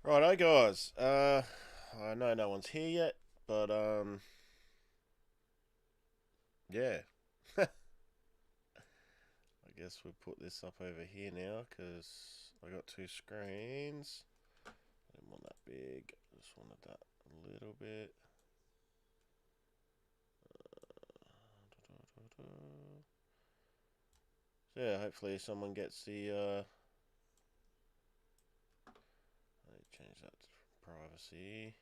Righto, guys. I know no one's here yet, but yeah. I guess we'll put this up over here now because I got two screens. I didn't want that big. I just wanted that a little bit. So yeah, hopefully someone gets the. I need to change that to privacy.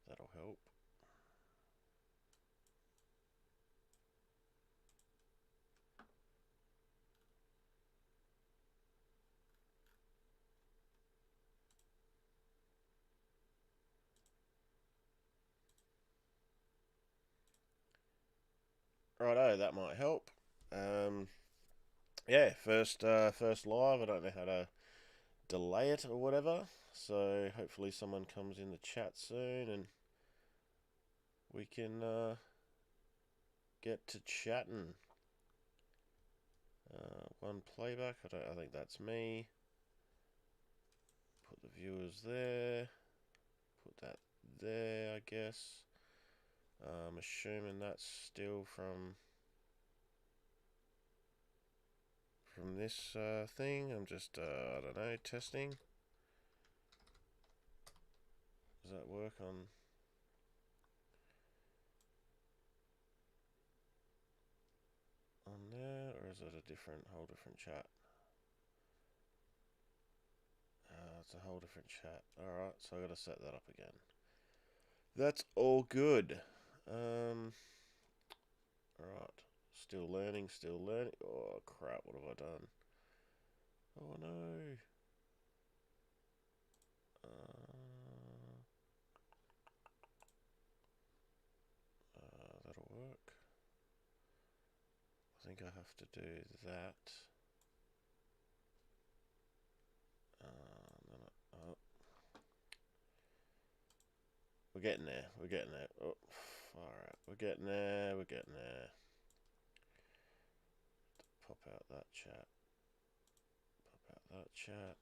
That'll help. Righto, that might help. Um, yeah, first live. I don't know how to delay it or whatever. So hopefully someone comes in the chat soon and we can get to chatting. One playback. I think that's me. Put the viewers there. Put that there. I guess. I'm assuming that's still from this thing. I'm just I don't know, testing. Does that work on there, or is it a whole different chat? It's a whole different chat. Alright, so I gotta set that up again. That's all good. Alright. Still learning, still learning. Oh crap, what have I done? Oh no. That'll work. I think I have to do that. Oh, we're getting there. We're getting there. Oh, alright. We're getting there. We're getting there. Pop out that chat. Pop out that chat.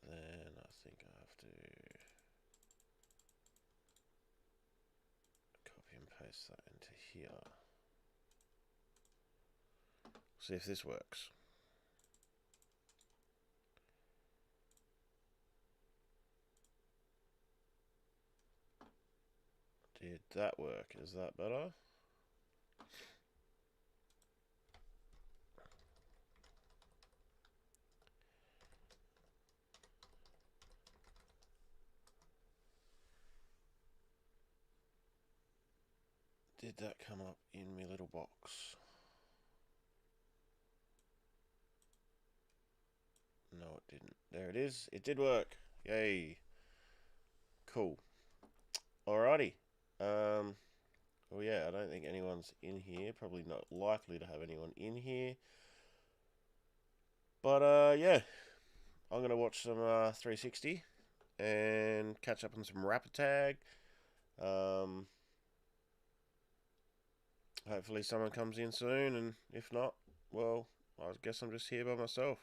Then I think I have to copy and paste that into here. See if this works. Did that work? Is that better? Did that come up in my little box? No, it didn't. There it is. It did work. Yay. Cool. Alrighty. Well, yeah, I don't think anyone's in here. Probably not likely to have anyone in here. But, yeah. I'm going to watch some 360 and catch up on some Rapid Tag. Hopefully someone comes in soon, and if not, well, I guess I'm just here by myself.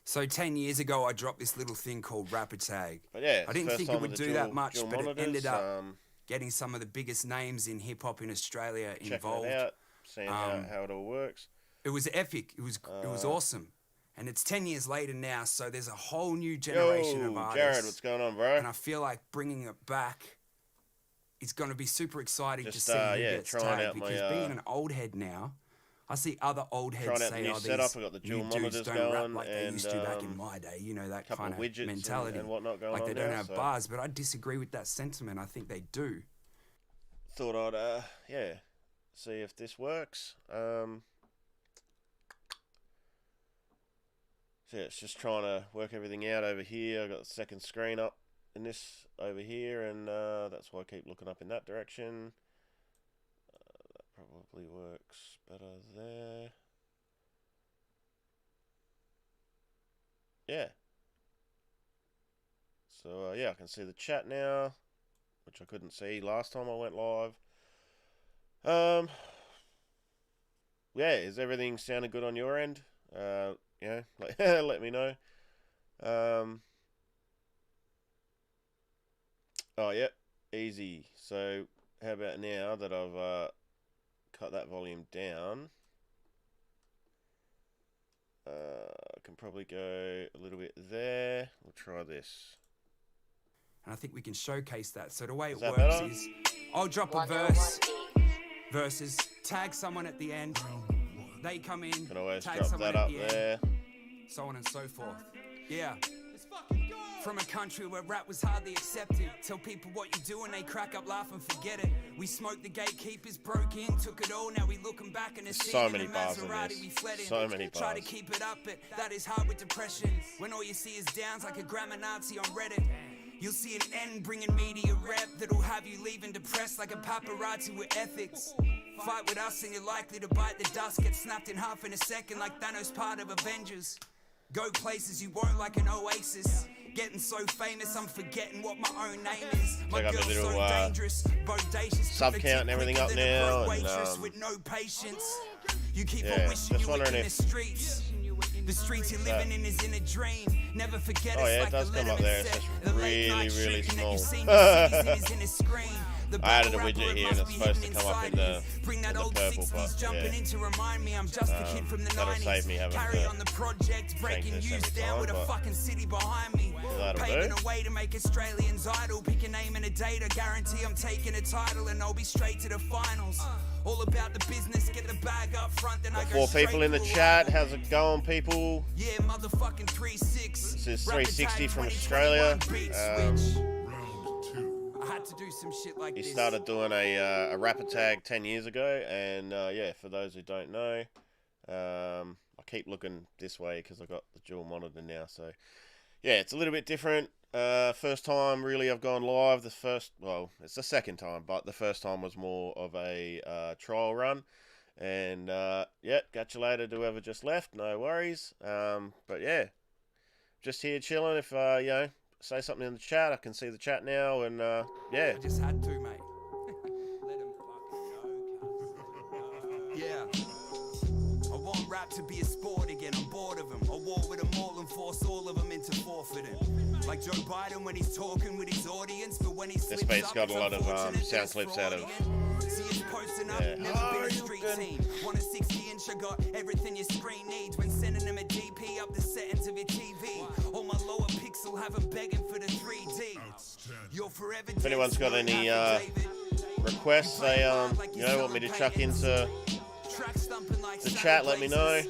So 10 years ago, I dropped this little thing called Rapid Tag. But yeah, I it's the didn't first think it time with would the do that dual much, but it ended monitors. up getting some of the biggest names in hip hop in Australia Checking it involved. out, seeing how it all works. It was epic. It was awesome. And it's 10 years later now, so there's a whole new generation of Yo, Jared, what's artists. going on, bro? And I feel like bringing it back is going to be super exciting to Just see who yeah, gets trying tagged. out Because my being an old head now, I see other old heads trying out the say, new "Oh, setup. these I got the new dual dudes monitors don't rap going like they and used to back in my day." You know, that couple kind of of widgets mentality. and whatnot going Like on they don't now. have So bars, but I disagree with that sentiment. I think they do. thought I'd yeah, see if this works. So yeah, it's just trying to work everything out over here. I got the second screen up in this over here, and that's why I keep looking up in that direction. That probably works better there. Yeah. So yeah, I can see the chat now, which I couldn't see last time I went live. Um, yeah, is everything sounding good on your end? You know, like, let me know. Oh, yep, easy. So, how about now that I've cut that volume down? I can probably go a little bit there. We'll try this. And I think we can showcase that. So the way Is it that works better? is I'll drop a verses, tag someone at the end, they come in, Can always tag drop someone that at up the end, there. so on and so forth. Yeah. From a country where rap was hardly accepted. Tell people what you do and they crack up, laugh and forget it. We smoked the gatekeepers, broke in, took it all. Now we looking back and it's So many bars in this. we fled in. So many Try to bars. keep it up, but that is hard with depression. When all you see is downs like a grammar Nazi on Reddit. You'll see an end bringing media rep that'll have you leaving depressed like a paparazzi with ethics. Fight with us and you're likely to bite the dust. Get snapped in half in a second like Thanos part of Avengers. Go places you won't like an oasis. Getting so famous I'm forgetting what my own name is. My Check out the girl's little, so dangerous, bodacious, sub count and everything up now, and, with no patience. You keep yeah, on wishing just you were wondering in the if streets. The streets you're living in is in a dream. Never forget Oh, it's yeah, it like does the come up Letterman there. It's said. just The late really, night really shooting that you've small. seen the cities is in a screen. The I added a battle widget rapper, it here and must it's be supposed to hidden come up in inside the, me. Bring that in the old purple, 60s but jumping yeah. in to remind me I'm just a kid from the that'll 90s. save me having Carry to on the project, breaking this news every down time, with a but fucking city behind me. that'll Paving do. a way to make Australians idle. Pick a name and a date, I guarantee I'm taking a title and I'll be straight to the finals. All about the business, get the bag up front, then I go 4 straight people in the to chat. arrival. How's it going, people? Yeah, motherfucking 3-6. This is Rapid 360 Tag from 2021 Australia. beat switch. I had to do some shit like He this. started doing a rapid tag 10 years ago, and yeah, for those who don't know, I keep looking this way because I've got the dual monitor now, so yeah, it's a little bit different. First time really I've gone live. Well, it's the second time, but the first time was more of a trial run, and yeah, catch you later to whoever just left, no worries. But yeah, just here chilling. If you know, say something in the chat, I can see the chat now, and yeah. I just had to, mate. Let him fucking go, cuz. Yeah. I want rap to be a sport again. I'm bored of him. I war with them all and force all of them into forfeiting. Like Joe Biden when he's talking with his audience, but when he slips beat's up, got a it's lot of unfortunate sound that clips it's out of- fraudulent. See us posting up, Yeah. never been a street team. Want a 60-inch, I got everything your screen needs. When sending them a DP up the settings of your TV, all my lower pixel have them begging for the 3D. You're forever If anyone's got any requests they you know want me to chuck into the chat, let me know.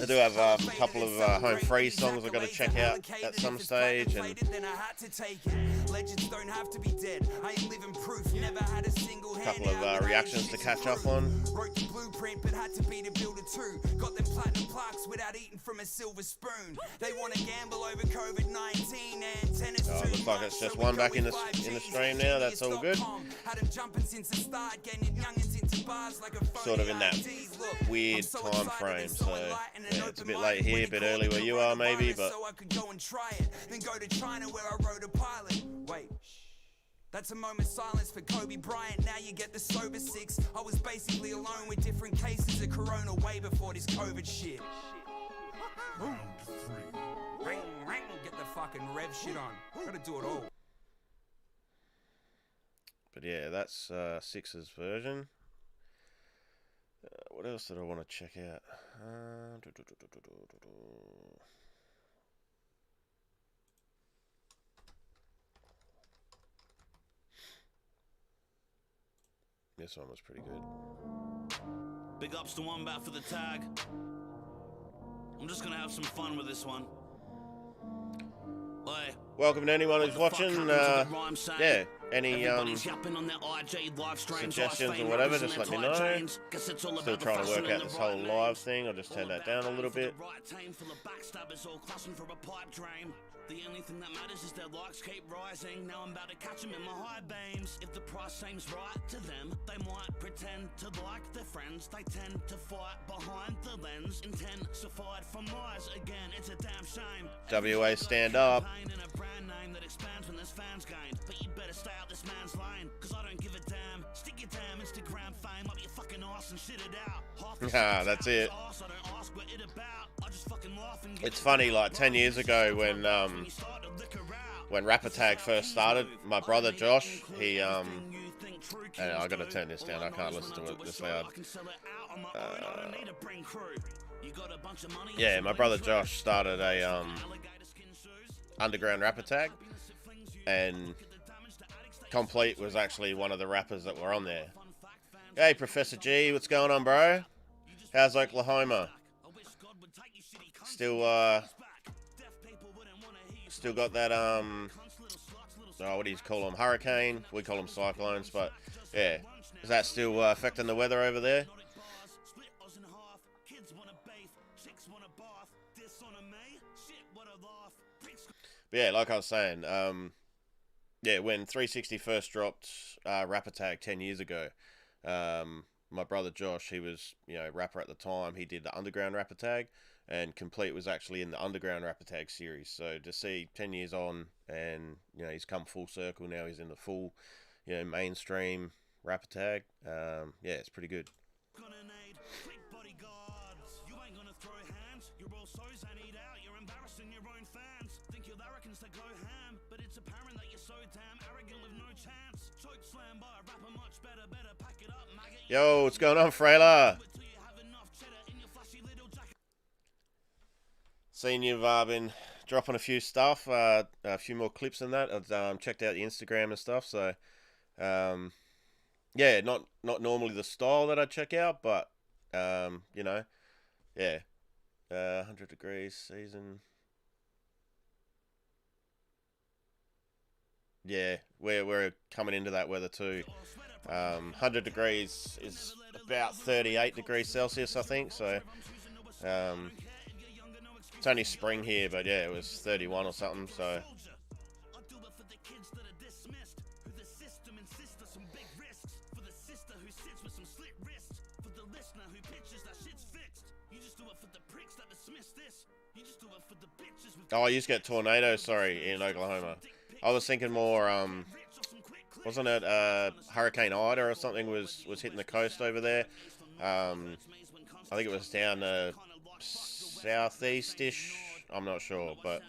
I do have a couple of home free songs I've got to check out at some stage, and legends don't have to be dead. I am living proof. Never had a single a couple of reactions to catch up on. Wrote the blueprint, but had to be the builder too. Got them platinum plaques without eating from a silver spoon. They want to gamble over COVID-19 and tennis. Oh, looks like it's just one back in the stream now. That's all good. Had them jumping since the start, getting youngins into bars like a Sort of in that weird time frame, so yeah, it's a bit late here, a bit early where you are maybe, but so I could go and try it, then go to China where I rode a pilot. Wait. That's a moment's silence for Kobe Bryant. Now you get the sober 6. I was basically alone with different cases of corona way before this COVID shit. Round 3. Ring, ring. Get the fucking rev shit on. Gotta do it all. But yeah, that's Six's version. What else did I want to check out? This one was pretty good. Big ups to Wombat for the tag. I'm just gonna have some fun with this one. Oi. Welcome to anyone who's watching. Yeah, any suggestions or whatever, just let me know. Still trying to work out this whole live thing. I'll just turn that down a little bit. The only thing that matters is their likes keep rising. Now I'm about to catch them in my high beams. If the price seems right to them, they might pretend to like their friends. They tend to fight behind the lens. Intensified from lies again, it's a damn shame. WA stand up. In a brand name that expands when there's fans gained. But you better stay out this man's lane, cause I don't give a damn. Stick your damn Instagram fame up your fucking ass and shit it out. Ah, that's it. I don't ask what it about. I just fucking it's funny, like 10 years ago when Rap Attack first started, my brother Josh, he and I gotta turn this down, I can't listen to it this loud. Yeah, my brother Josh started a underground Rap Attack, and Complete was actually one of the rappers that were on there. Hey, Professor G, what's going on, bro? How's Oklahoma? Still got that, oh, what do you call them? Hurricane? We call them cyclones, but yeah. Is that still affecting the weather over there? But yeah, like I was saying, yeah, when 360 first dropped Rap Attack 10 years ago, my brother Josh, he was, rapper at the time. He did the Underground Rap Attack, and Complete was actually in the Underground Rap Attack series. So to see 10 years on, and he's come full circle now. He's in the full, mainstream Rap Attack. Yeah, it's pretty good. Yo, what's going on, Frailer? Seen you've been dropping a few stuff, a few more clips than that. I've checked out the Instagram and stuff, so yeah, not normally the style that I check out, but yeah, 100 degrees season. Yeah, we're coming into that weather too. 100 degrees is about 38 degrees Celsius, I think. So it's only spring here, but yeah, it was 31 or something. So oh, you just get tornadoes. Sorry, in Oklahoma. I was thinking more. Wasn't it Hurricane Ida or something was hitting the coast over there? I think it was down the southeast-ish. I'm not sure, but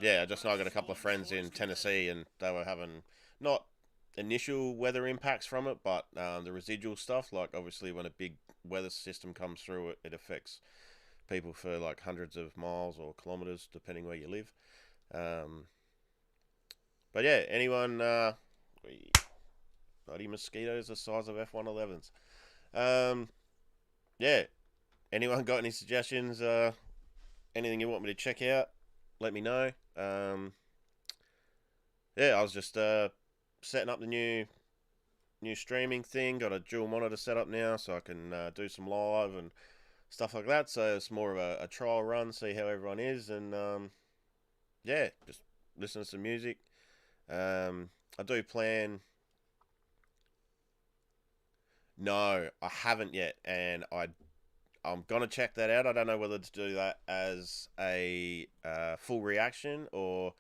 yeah, I just know I got a couple of friends in Tennessee, and they were having not initial weather impacts from it, but the residual stuff. Like obviously, when a big weather system comes through, it affects people for like hundreds of miles or kilometers, depending where you live. But yeah, anyone, bloody mosquitoes the size of F-111s. Yeah, anyone got any suggestions? Anything you want me to check out? Let me know. Yeah, I was just setting up the new streaming thing. Got a dual monitor set up now, so I can do some live and stuff like that. So it's more of a trial run, see how everyone is, and yeah, just listen to some music. I do plan. No, I haven't yet, and I'm gonna check that out. I don't know whether to do that as a full reaction or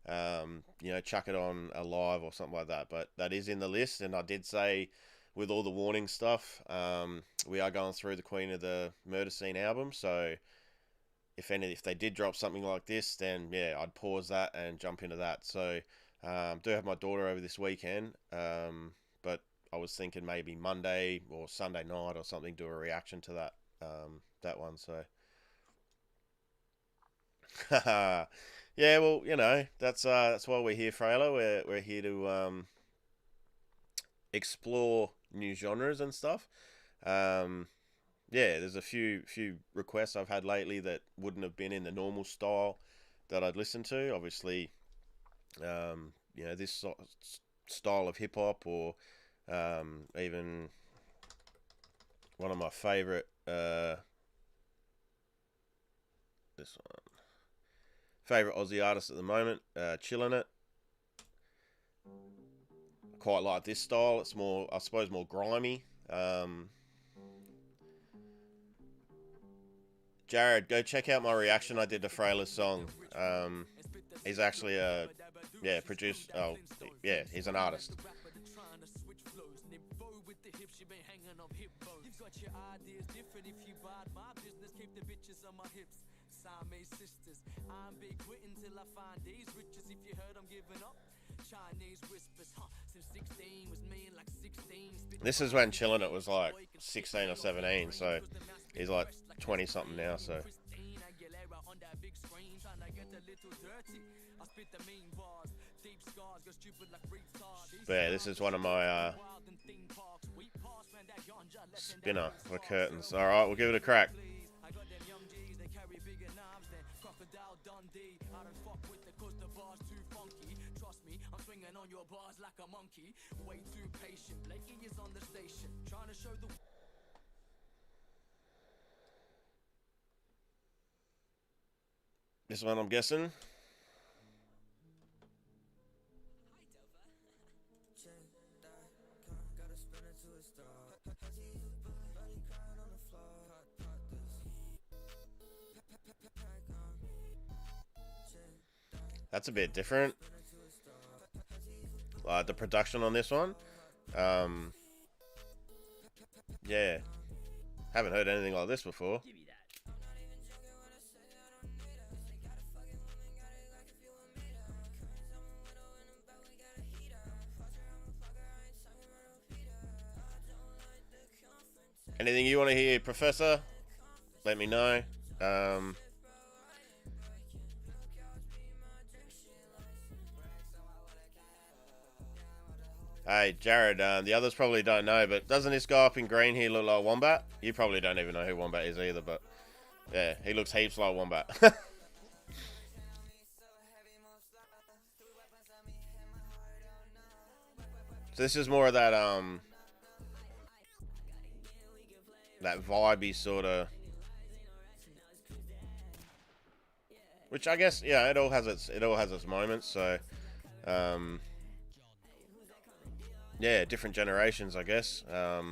chuck it on a live or something like that. But that is in the list, and I did say with all the warning stuff, we are going through the Queen of the Murder Scene album, so if they did drop something like this, then yeah, I'd pause that and jump into that. So do have my daughter over this weekend, but I was thinking maybe Monday or Sunday night or something, do a reaction to that one. So yeah, well, that's why we're here, Frailer. We're here to explore new genres and stuff. Yeah, there's a few requests I've had lately that wouldn't have been in the normal style that I'd listen to. Obviously, this style of hip hop, or even one of my favorite, this one, favorite Aussie artist at the moment, Chillin' It. Quite like this style. It's more, I suppose, more grimy. Jared, go check out my reaction I did to Frailer's song. He's actually he's an artist. savage flows. Nympho with the hips, she been hanging off hip bones. You've got your ideas different if you bad my business. Keep the bitches on my hips. Siamese sisters. I'm big quitting till I find these riches. If you heard I'm giving up. Chinese whispers, huh? Since 16 was me and like 16. This is when Chillin' It was like 16 or 17, so he's like 20 something now, so. But yeah, this is one of my spinner for curtains. Alright, we'll give it a crack. On your bars like a monkey, way too patient. Blakey is on the station, trying to show the. This one, I'm guessing. That's a bit different. The production on this one, yeah, haven't heard anything like this before. Anything you want to hear, Professor? Let me know. Hey, Jared, the others probably don't know, but doesn't this guy up in green here look like Wombat? You probably don't even know who Wombat is either, but yeah, he looks heaps like Wombat. So this is more of that, that vibey sort of, which I guess, yeah, it all has its moments, so, yeah, different generations, I guess. I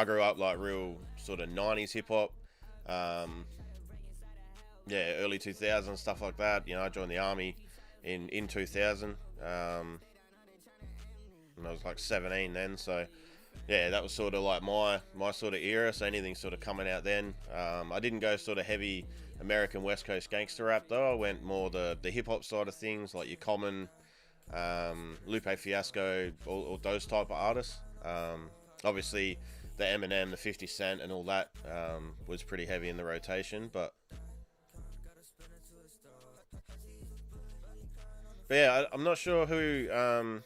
grew up like real sort of 90s hip hop. Yeah, early 2000s, stuff like that. You know, I joined the army in 2000. And I was like 17 then, so yeah, that was sort of like my sort of era. So anything sort of coming out then. I didn't go sort of heavy American West Coast gangster rap though. I went more the hip hop side of things, like your Common, Lupe Fiasco, all those type of artists. Obviously the Eminem, the 50 Cent and all that was pretty heavy in the rotation, but yeah, I'm not sure who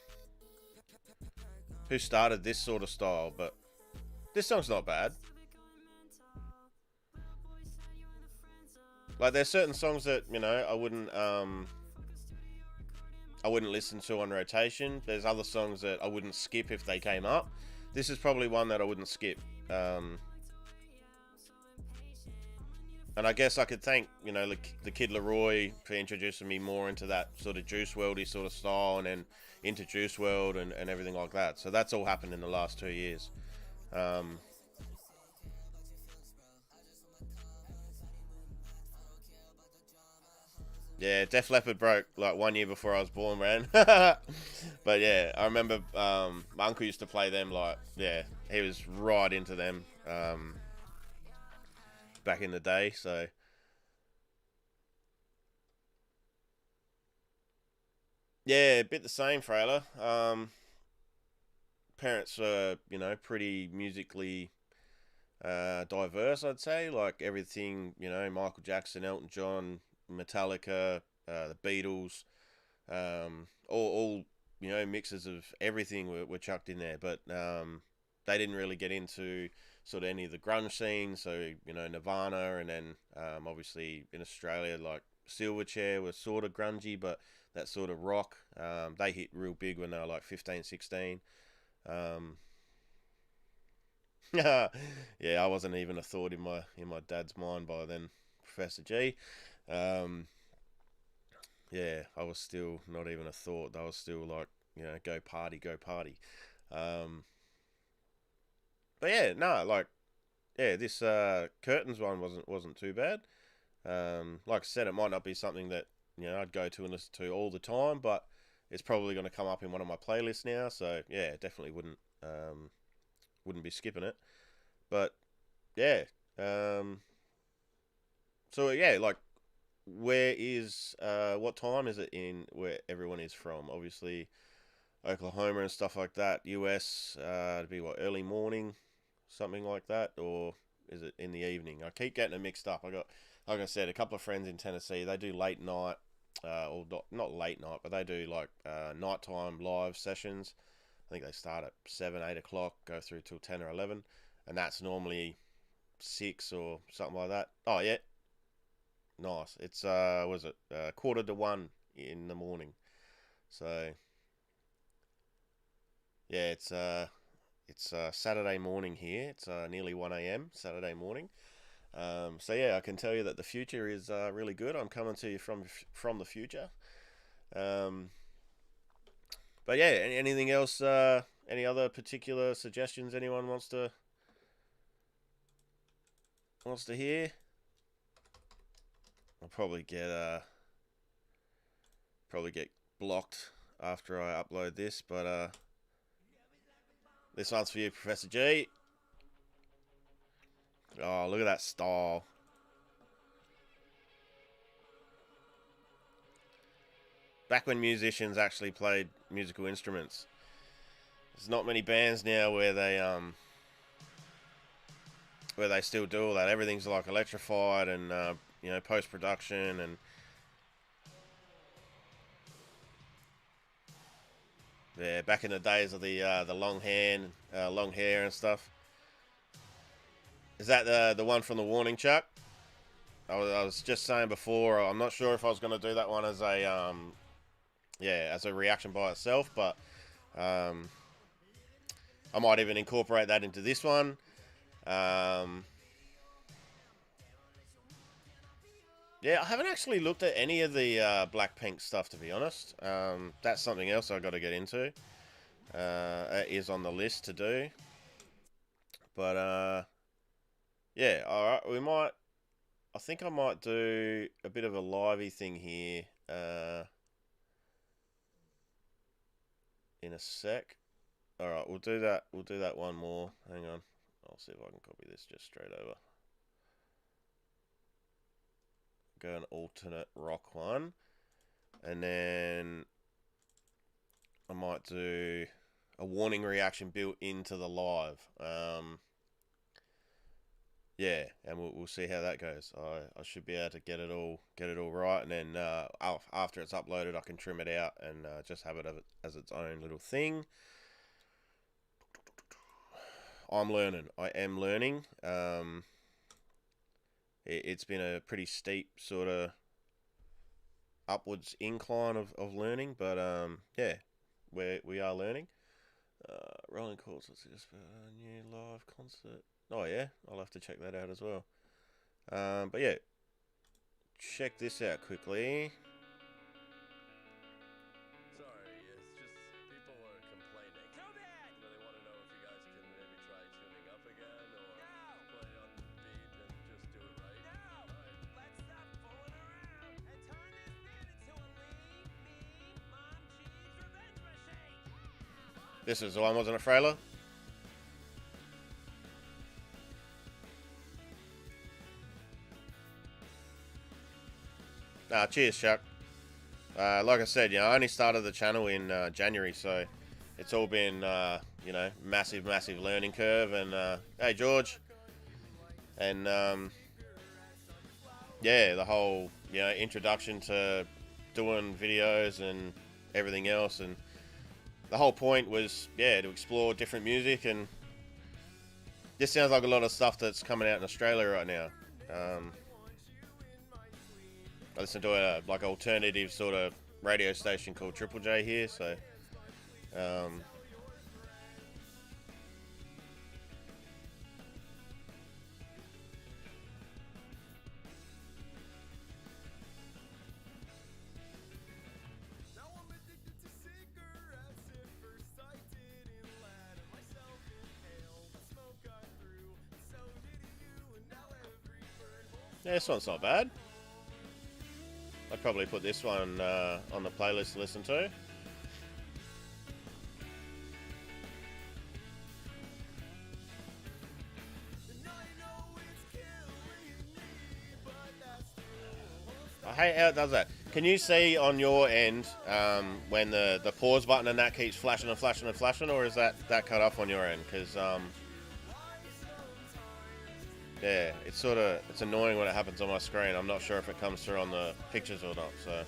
started this sort of style, but this song's not bad. Like, there's certain songs that, you know, I wouldn't listen to on rotation. There's other songs that I wouldn't skip if they came up. This is probably one that I wouldn't skip. And I guess I could thank, you know, the Kid Leroy for introducing me more into that sort of Juice WRLD-y sort of style, and then into Juice WRLD and everything like that. So that's all happened in the last 2 years. Yeah, Def Leppard broke like 1 year before I was born, man. But yeah, I remember my uncle used to play them, like, yeah, he was right into them back in the day, so. Yeah, a bit the same, Frailer. Parents were, you know, pretty musically diverse, I'd say. Like everything, you know, Michael Jackson, Elton John, Metallica, the Beatles, all you know, mixes of everything were chucked in there. But they didn't really get into sort of any of the grunge scenes. So, you know, Nirvana, and then obviously in Australia, like Silverchair was sort of grungy, but that sort of rock. They hit real big when they were like 15, 16. Yeah, I wasn't even a thought in my dad's mind by then, Professor G. Yeah, I was still not even a thought. I was still like, you know, go party, go party. But yeah, no, like, yeah, this Curtains one wasn't too bad. Like I said, it might not be something that, you know, I'd go to and listen to all the time, but it's probably going to come up in one of my playlists now. So yeah, definitely wouldn't be skipping it. But yeah, so yeah, like, what time is it in where everyone is from? Obviously, Oklahoma and stuff like that. US, it'd be what, early morning, something like that, or is it in the evening? I keep getting it mixed up. I got, like I said, a couple of friends in Tennessee. They do late night, or not late night, but they do like nighttime live sessions. I think they start at 7, 8 o'clock, go through till 10 or 11, and that's normally 6 or something like that. Oh yeah, nice. It's was it quarter to 1 in the morning. So yeah, it's Saturday morning here. It's nearly 1 a.m. Saturday morning. So yeah, I can tell you that the future is really good. I'm coming to you from the future. Um, but yeah, anything else? Any other particular suggestions anyone wants to hear? I'll probably get blocked after I upload this, but this one's for you, Professor G. Oh, look at that style. Back when musicians actually played musical instruments. There's not many bands now where they still do all that. Everything's like electrified and post production and yeah, back in the days of the long hair and stuff. Is that the one from the Warning, Chuck? I was just saying before. I'm not sure if I was going to do that one as a reaction by itself, but I might even incorporate that into this one. Yeah, I haven't actually looked at any of the Blackpink stuff, to be honest. That's something else I've got to get into. It is on the list to do. But, yeah, alright, I think I might do a bit of a livey thing here in a sec. Alright, we'll do that one more. Hang on. I'll see if I can copy this just straight over. Go an alternate rock one, and then I might do a warning reaction built into the live. Yeah, and we'll see how that goes. I should be able to get it all right, and then after it's uploaded, I can trim it out and just have it as its own little thing. I'm learning. I am learning. It's been a pretty steep sort of upwards incline of learning, but yeah, we are learning. Rolling Chords, let's just a new live concert. Oh yeah, I'll have to check that out as well. But yeah, check this out quickly. Sorry, it's just people are complaining. Too bad. They want to know if you guys can maybe try tuning up again or play on the beat and just do it right. No. Let's stop fooling around and turn this band into a leave me mom cheese revenge machine. This is the one, wasn't it, Frailer? Cheers, Chuck. Like I said, I only started the channel in January, so it's all been, massive learning curve. And hey, George, and yeah, the whole introduction to doing videos and everything else, and the whole point was to explore different music, and this sounds like a lot of stuff that's coming out in Australia right now. I listen to a alternative sort of radio station called Triple J here, so yeah, this one's not bad. I'd probably put this one on the playlist to listen to. how it does that? Can you see on your end when the pause button and that keeps flashing and flashing and flashing, or is that cut off on your end? Because yeah, it's annoying when it happens on my screen. I'm not sure if it comes through on the pictures or not. So.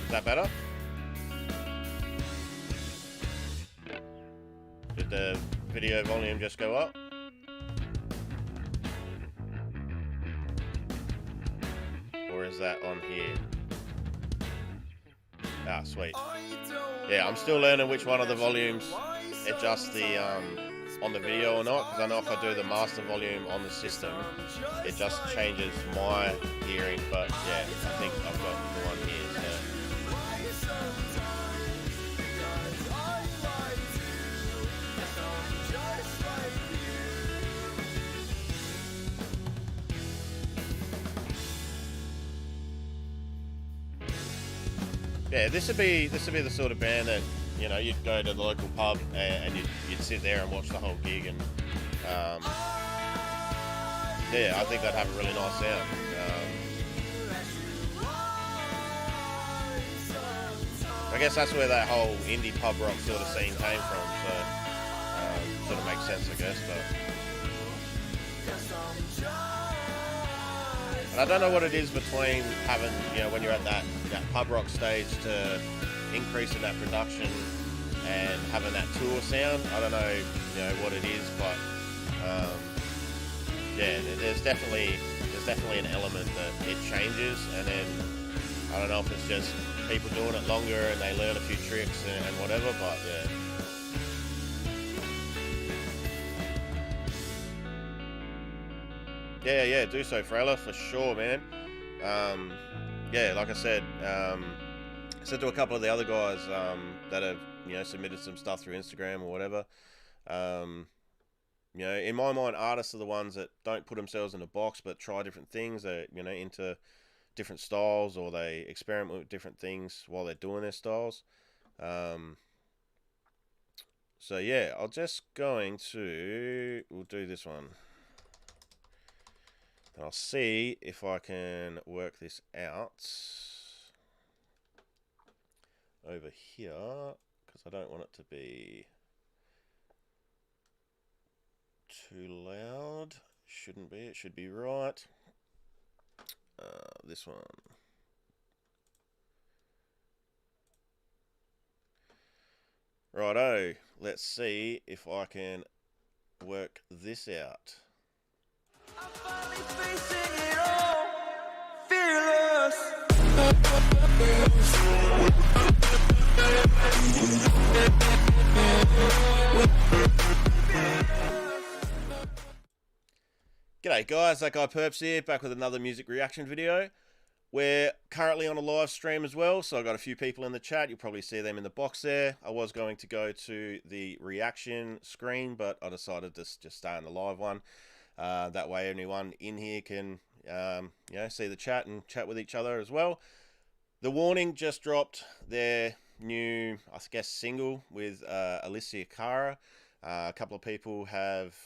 Is that better? Did the video volume just go up? Or is that on here? Ah, sweet. Yeah, I'm still learning which one of the volumes adjust the on the video or not, because I know if I do the master volume on the system, it just changes my hearing. But yeah, I think I've got the one here. So. Yeah, this would be the sort of band that, you know, you'd go to the local pub and you'd sit there and watch the whole gig, and yeah, I think they'd have a really nice sound. I guess that's where that whole indie pub rock sort of scene came from, so sort of makes sense, I guess. But and I don't know what it is between having, you know, when you're at that pub rock stage to increasing that production and having that tour sound. I don't know, you know, what it is, but yeah, there's definitely an element that it changes, and then I don't know if it's just people doing it longer and they learn a few tricks and whatever, but yeah. Yeah, do so, Frela, for sure, man. Yeah, like I said to a couple of the other guys that have, you know, submitted some stuff through Instagram or whatever. You know, in my mind, artists are the ones that don't put themselves in a box but try different things. They're, you know, into different styles, or they experiment with different things while they're doing their styles. So yeah, we'll do this one. And I'll see if I can work this out over here, because I don't want it to be too loud. Shouldn't be, it should be right. This one. Righto, let's see if I can work this out. I'm finally facing it all, fearless. G'day guys, that guy Purps here, back with another music reaction video. We're currently on a live stream as well, so I've got a few people in the chat. You'll probably see them in the box there. I was going to go to the reaction screen, but I decided to just stay on the live one. That way anyone in here can you know, see the chat and chat with each other as well. The Warning just dropped their new, I guess, single with Alicia Cara. A couple of people have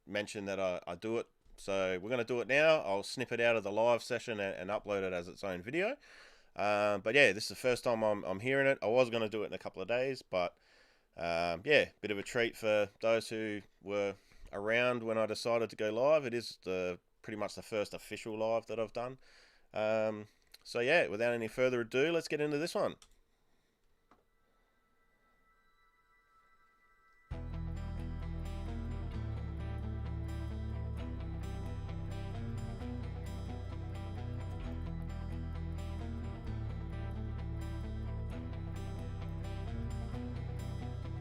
mentioned that I do it, so we're going to do it now. I'll snip it out of the live session and upload it as its own video. But yeah, this is the first time I'm hearing it. I was going to do it in a couple of days, but yeah, bit of a treat for those who were around when I decided to go live. It is pretty much the first official live that I've done. So yeah, without any further ado, let's get into this one.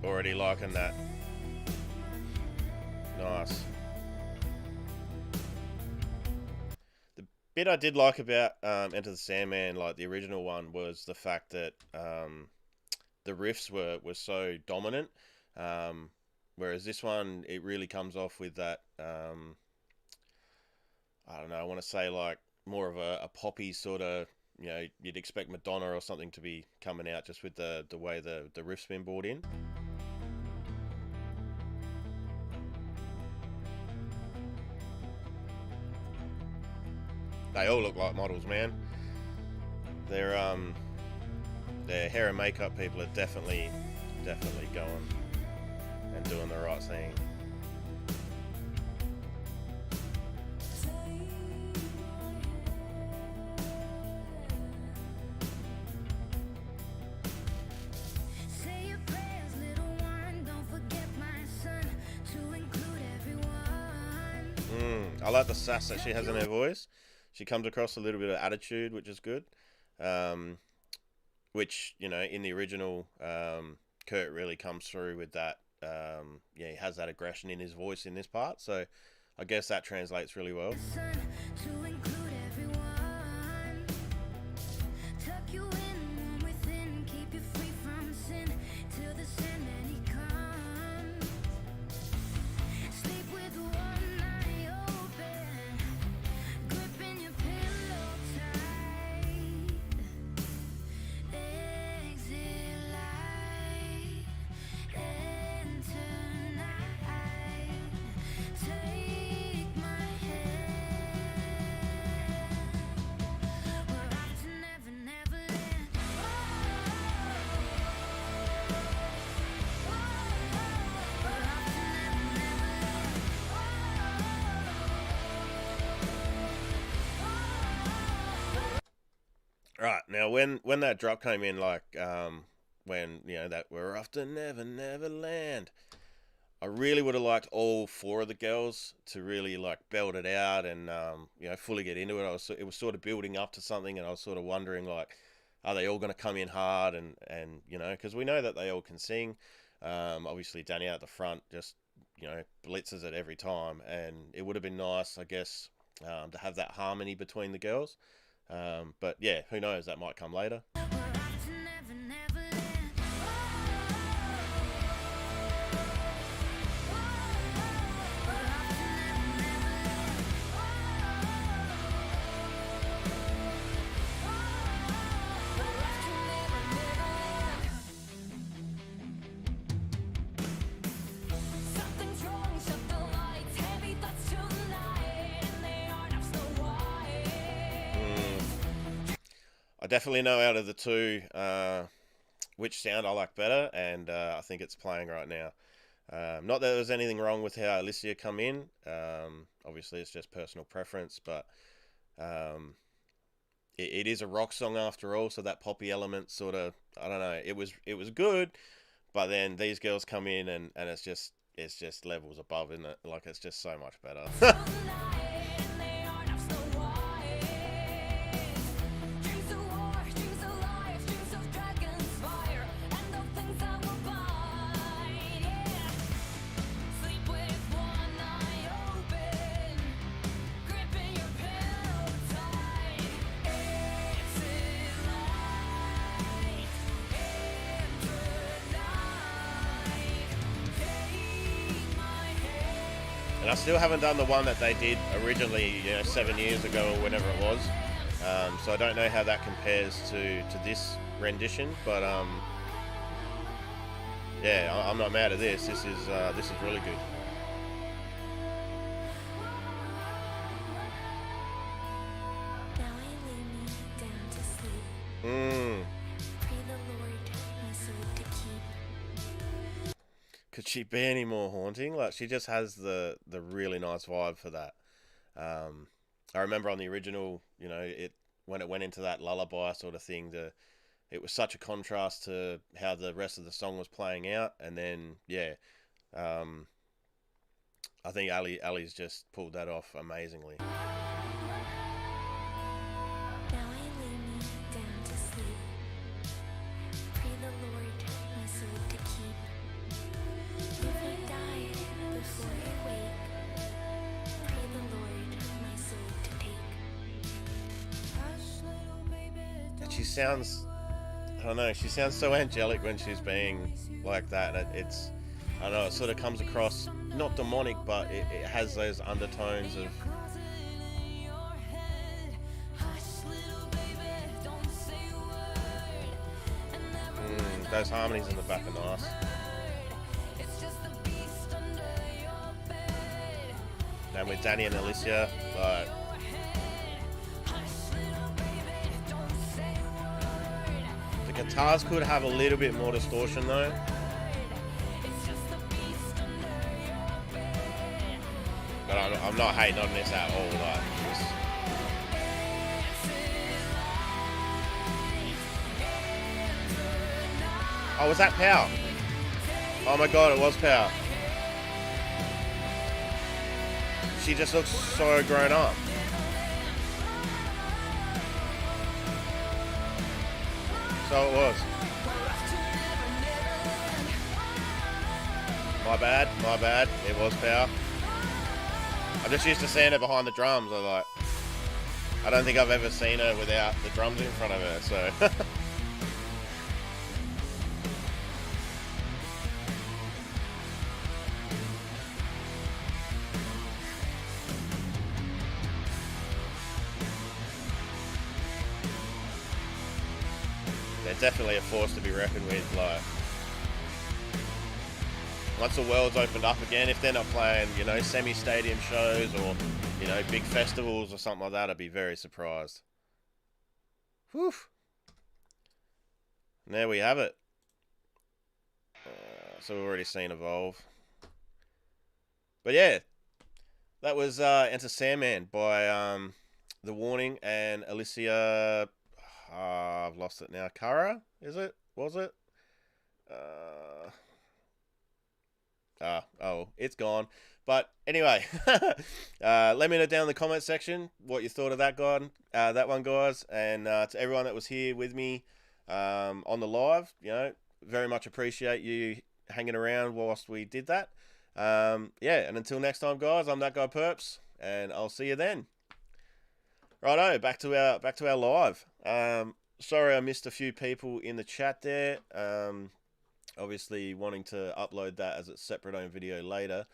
Already liking that. Nice. bit I did like about Enter the Sandman, like the original one, was the fact that the riffs were so dominant. Whereas this one, it really comes off with that. I don't know. I want to say like more of a poppy sort of. You know, you'd expect Madonna or something to be coming out just with the way the riff's been brought in. They all look like models, man. Their hair and makeup people are definitely going and doing the right thing. Say your prayers, little one. Don't forget my son to include everyone. I like the sass that she has in her voice. She comes across a little bit of attitude, which is good. Which, you know, in the original, Kurt really comes through with that. Yeah, he has that aggression in his voice in this part, so I guess that translates really well. Son to include everyone. Tuck you in, warm within, keep you free from sin till the Sandman he comes. Sleep with one eye open, gripping your pillow tight. Exit light, enter night. Take my hand. We're off to never, never land. We're off to never, Right, now when that drop came in, like when, you know, that we're off to Never Never Land, I really would have liked all four of the girls to really like belt it out and you know, fully get into it. It was sort of building up to something, and I was sort of wondering like, are they all going to come in hard and you know, because we know that they all can sing. Obviously Danny out the front just, you know, blitzes it every time, and it would have been nice, I guess, to have that harmony between the girls. But yeah, who knows? That might come later. we're off to never, never land. We're off to never, never land. We're off to never, never land. Something's wrong, shut the lights. Heavy thoughts tonight, and they aren't of Snow White. I definitely know out of the two which sound I like better, and I think it's playing right now. Not that there was anything wrong with how Alicia come in. Obviously, it's just personal preference, but it is a rock song after all, so that poppy element sort of, I don't know, it was good, but then these girls come in and it's just levels above, isn't it? Like, it's just so much better. And I still haven't done the one that they did originally, you know, 7 years ago or whenever it was. So I don't know how that compares to this rendition, but yeah, I'm not mad at this. This is really good. Now I lay me down to sleep. Pray the Lord my soul to keep. Could she be any more haunting? Like, she just has the really nice vibe for that. I remember on the original, you know, when it went into that lullaby sort of thing, it was such a contrast to how the rest of the song was playing out, and then yeah, I think Ali's just pulled that off amazingly. Now I lay me down to sleep. Pray the Lord my soul to keep. If I died before I wake, pray the Lord my soul to take. sounds, I don't know, she sounds so angelic when she's being like that. It's, I don't know, it sort of comes across not demonic, but it has those undertones of. Those harmonies in the back are nice. And with Danny and Alicia, like, the guitars could have a little bit more distortion though. But I'm not hating on this at all. Like, oh, was that Power? Oh my god, it was Power. She just looks so grown up. So it was. My bad. It was Power. I'm just used to seeing her behind the drums. I don't think I've ever seen her without the drums in front of her, so. They're definitely a force to be reckoned with. Like, once the world's opened up again, if they're not playing, semi-stadium shows or, big festivals or something like that, I'd be very surprised. Whew. And there we have it. So we've already seen Evolve. But yeah, that was Enter Sandman by The Warning and Alicia. I've lost it now. Cara, is it? Was it? It's gone. But anyway, let me know down in the comment section what you thought of that one, guys. And to everyone that was here with me on the live, very much appreciate you hanging around whilst we did that. And until next time, guys, I'm that guy Purps, and I'll see you then. Righto, back to our live. Sorry I missed a few people in the chat there. Obviously wanting to upload that as a separate own video later.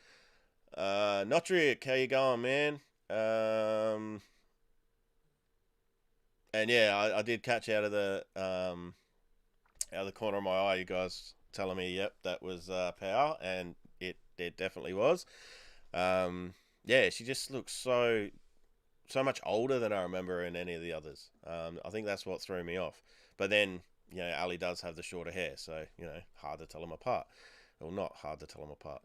Notrick, how you going, man? And yeah, I did catch out of the corner of my eye, you guys telling me, yep, that was Power, and it definitely was. Yeah, she just looks so much older than I remember in any of the others. I think that's what threw me off. But then, Ali does have the shorter hair, so, hard to tell them apart. Well, not hard to tell them apart.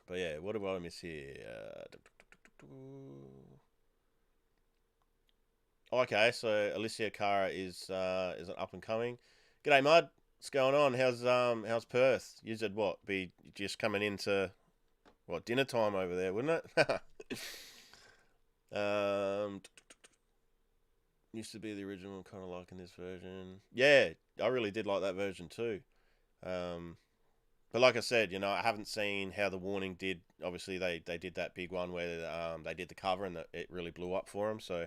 But yeah, what do I miss here? Okay, so Alicia Cara is an up and coming. G'day, Mud. What's going on? How's Perth? You said what? Be just coming into dinner time over there, wouldn't it? Used to be the original, kind of liking this version. Yeah, I really did like that version too. But like I said, I haven't seen how The Warning did. Obviously, they did that big one where they did the cover and it really blew up for them. So,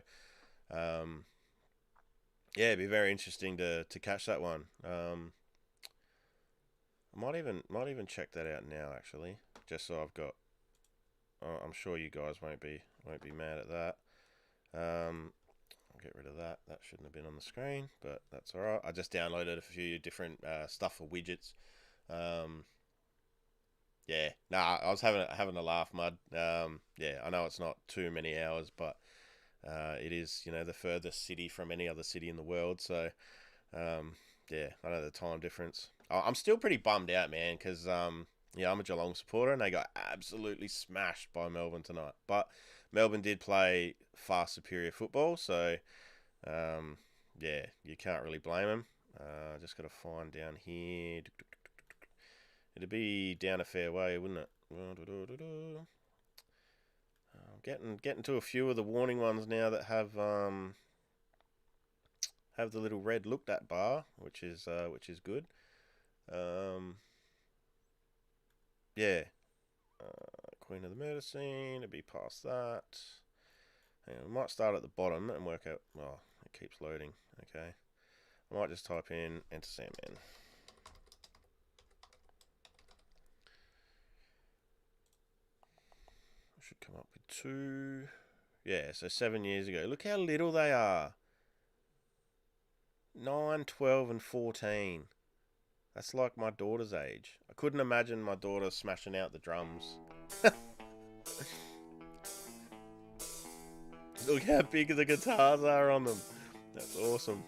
yeah, it'd be very interesting to catch that one. I might even check that out now, actually, just so I've got. I'm sure you guys won't be mad at that. I'll get rid of that. That shouldn't have been on the screen, but that's all right. I just downloaded a few different stuff for widgets. Yeah, I was having a laugh, Mud. Yeah, I know it's not too many hours, but it is, the furthest city from any other city in the world. So, yeah, I know the time difference. I'm still pretty bummed out, man, because I'm a Geelong supporter, and they got absolutely smashed by Melbourne tonight. But Melbourne did play far superior football, so yeah, you can't really blame them. Just got to find down here. It'd be down a fair way, wouldn't it? Getting to a few of the Warning ones now that have the little red looked at bar, which is good. Yeah. Queen of the Murder Scene, it'd be past that. We might start at the bottom and work out. Well, It keeps loading. Okay. I might just type in Enter Sandman. I should come up with 2. Yeah, so 7 years ago. Look how little they are. 9, 12, and 14. That's like my daughter's age. I couldn't imagine my daughter smashing out the drums. Look how big the guitars are on them. That's awesome.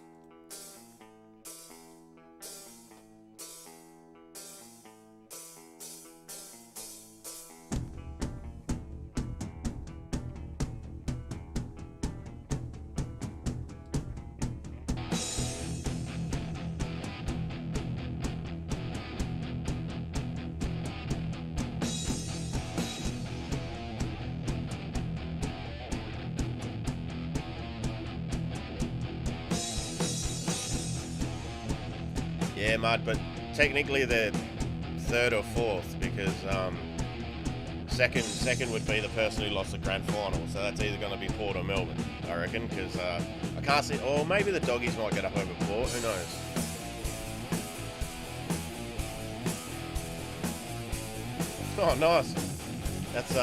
Yeah, Mud, but technically they're 3rd or 4th because second would be the person who lost the grand final. So that's either going to be Port or Melbourne, I reckon, because I can't see. Or maybe the Doggies might get up over Port. Who knows? Oh, nice. That's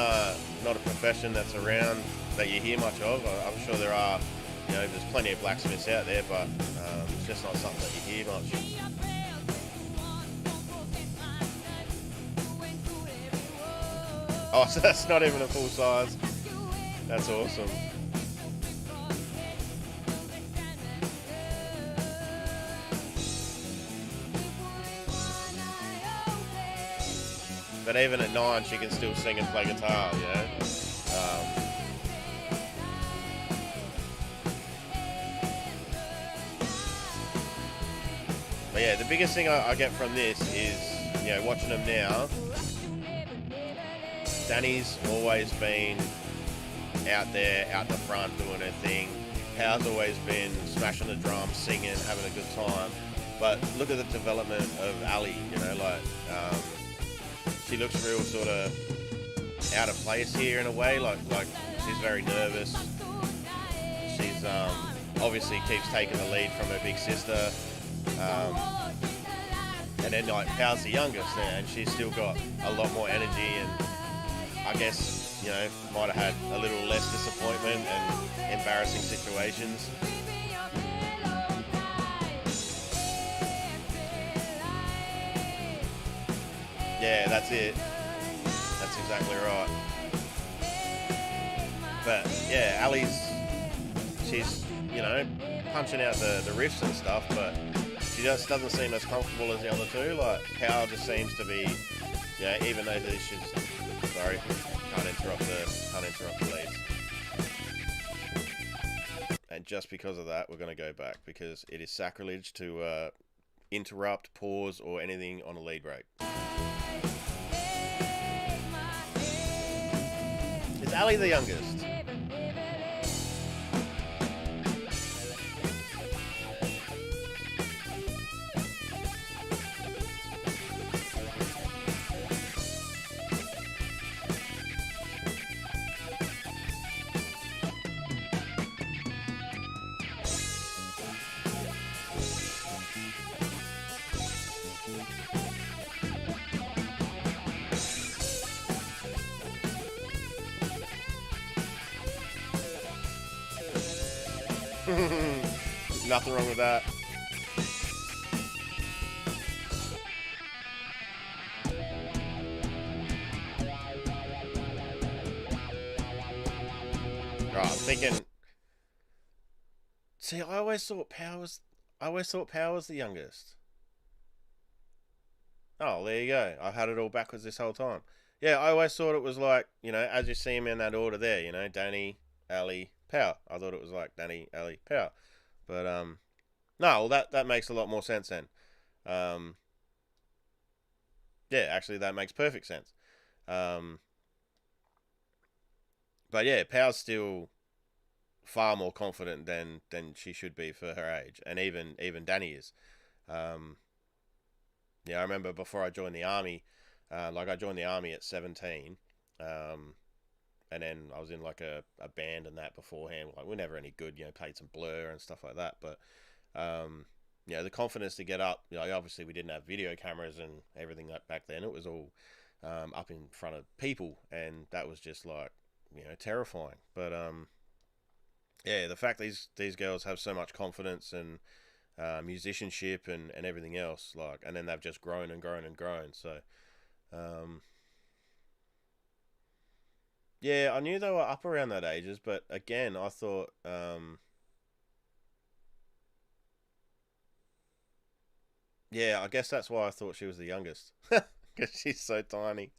not a profession that's around that you hear much of. I'm sure there are. There's plenty of blacksmiths out there, but it's just not something that you hear much. Oh, so that's not even a full size. That's awesome. But even at 9, she can still sing and play guitar, But yeah, the biggest thing I get from this is, watching them now, Danny's always been out there, out the front, doing her thing. Pow's always been smashing the drums, singing, having a good time. But look at the development of Ali, she looks real sort of out of place here in a way, like she's very nervous. She's obviously keeps taking the lead from her big sister. And then Pow's the youngest, and she's still got a lot more energy, and I guess, might have had a little less disappointment and embarrassing situations. Yeah, that's it. That's exactly right. But yeah, she's, punching out the riffs and stuff, but she just doesn't seem as comfortable as the other two. Like, Power just seems to be, even though she's, sorry, can't interrupt the leads. And just because of that, we're going to go back, because it is sacrilege to interrupt, pause, or anything on a lead break. Is Ali the youngest? Nothing wrong with that. Right, I'm thinking. See, I always thought Power was the youngest. Oh, there you go. I've had it all backwards this whole time. Yeah, I always thought it was like, as you see them in that order there, Danny, Ali, Power. I thought it was like Danny, Ali, Power. But, no, well, that makes a lot more sense then. Yeah, actually, that makes perfect sense. But yeah, Power's still far more confident than she should be for her age, and even Danny is. Yeah, I remember before I joined the army, I joined the army at 17, and then I was in like a band and that beforehand. Like, we're never any good, played some Blur and stuff like that. But, the confidence to get up, obviously we didn't have video cameras and everything that back then. It was all up in front of people, and that was just like, terrifying. But, the fact these girls have so much confidence and musicianship and everything else, like, and then they've just grown and grown and grown. So, I knew they were up around that ages, but again, I thought, I guess that's why I thought she was the youngest, because she's so tiny.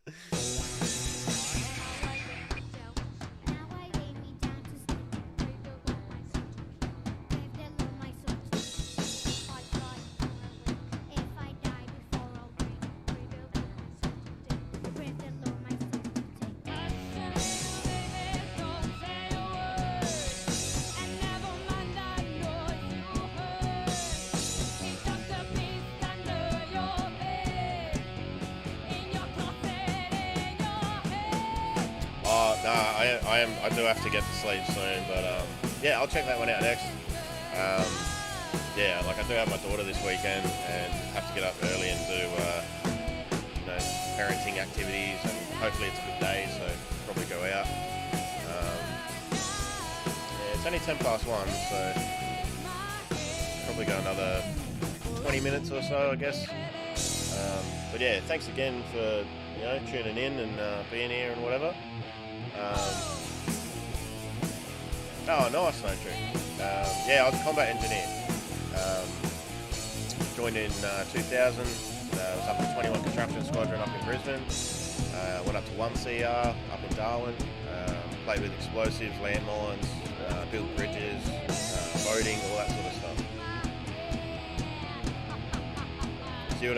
I do have to get to sleep soon, but I'll check that one out next. Like, I do have my daughter this weekend and have to get up early and do parenting activities, and hopefully it's a good day, so probably go out. It's only 1:10, so probably go another 20 minutes or so, I guess. But thanks again for tuning in and being here and whatever. Oh, nice, no trick. I was a combat engineer. Joined in 2000. Was up in 21 Construction Squadron up in Brisbane. Went up to 1CR up in Darwin. Played with explosives, landmines, built bridges, boating, all that sort of stuff. So you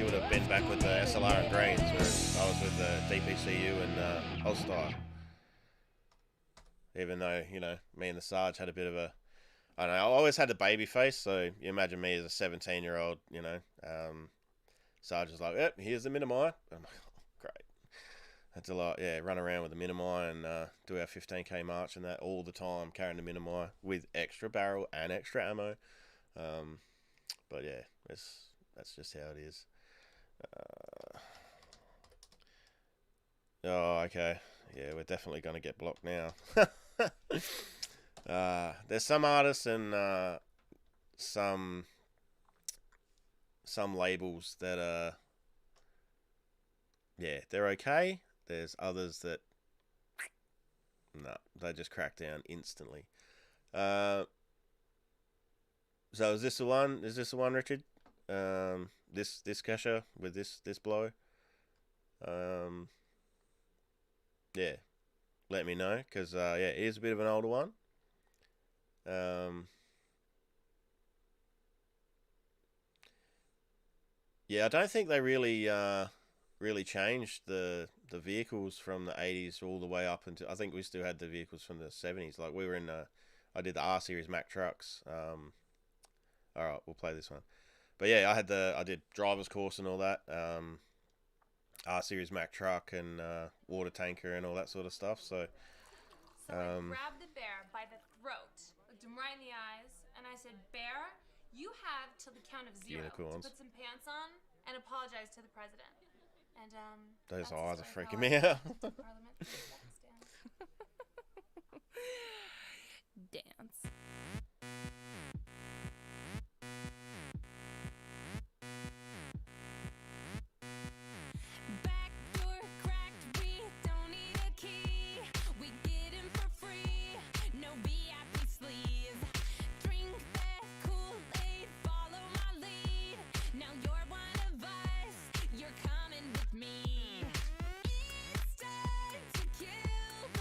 would have been back with the SLR and Greens, whereas I was with the DPCU and Holstar. Even though, me and the Sarge had a bit of a, I don't know, I always had a baby face, so you imagine me as a 17-year-old, Sarge was like, yep, here's the Minimi. I'm like, oh, great. That's a lot, run around with the Minimi and do our 15k march and that all the time, carrying the Minimi with extra barrel and extra ammo. But that's just how it is. Okay. Yeah, we're definitely going to get blocked now. There's some artists and some labels that are, they're okay. There's others that, no, they just crack down instantly. So is this the one? Is this the one, Richard? This Kesha with this blow? Let me know, because it is a bit of an older one. I don't think they really changed the vehicles from the 80s all the way up until, I think we still had the vehicles from the 70s. Like, we were in I did the R series Mack trucks. All right, we'll play this one. But I did driver's course and all that. R series Mack truck and water tanker and all that sort of stuff. So I grabbed the bear by the throat, looked him right in the eyes, and I said, "Bear, you have till the count of 0 Unicorns. to put some pants on and apologize to the president." And those that's eyes are sort of freaking how me I out. went to Parliament for the second stand. Dance.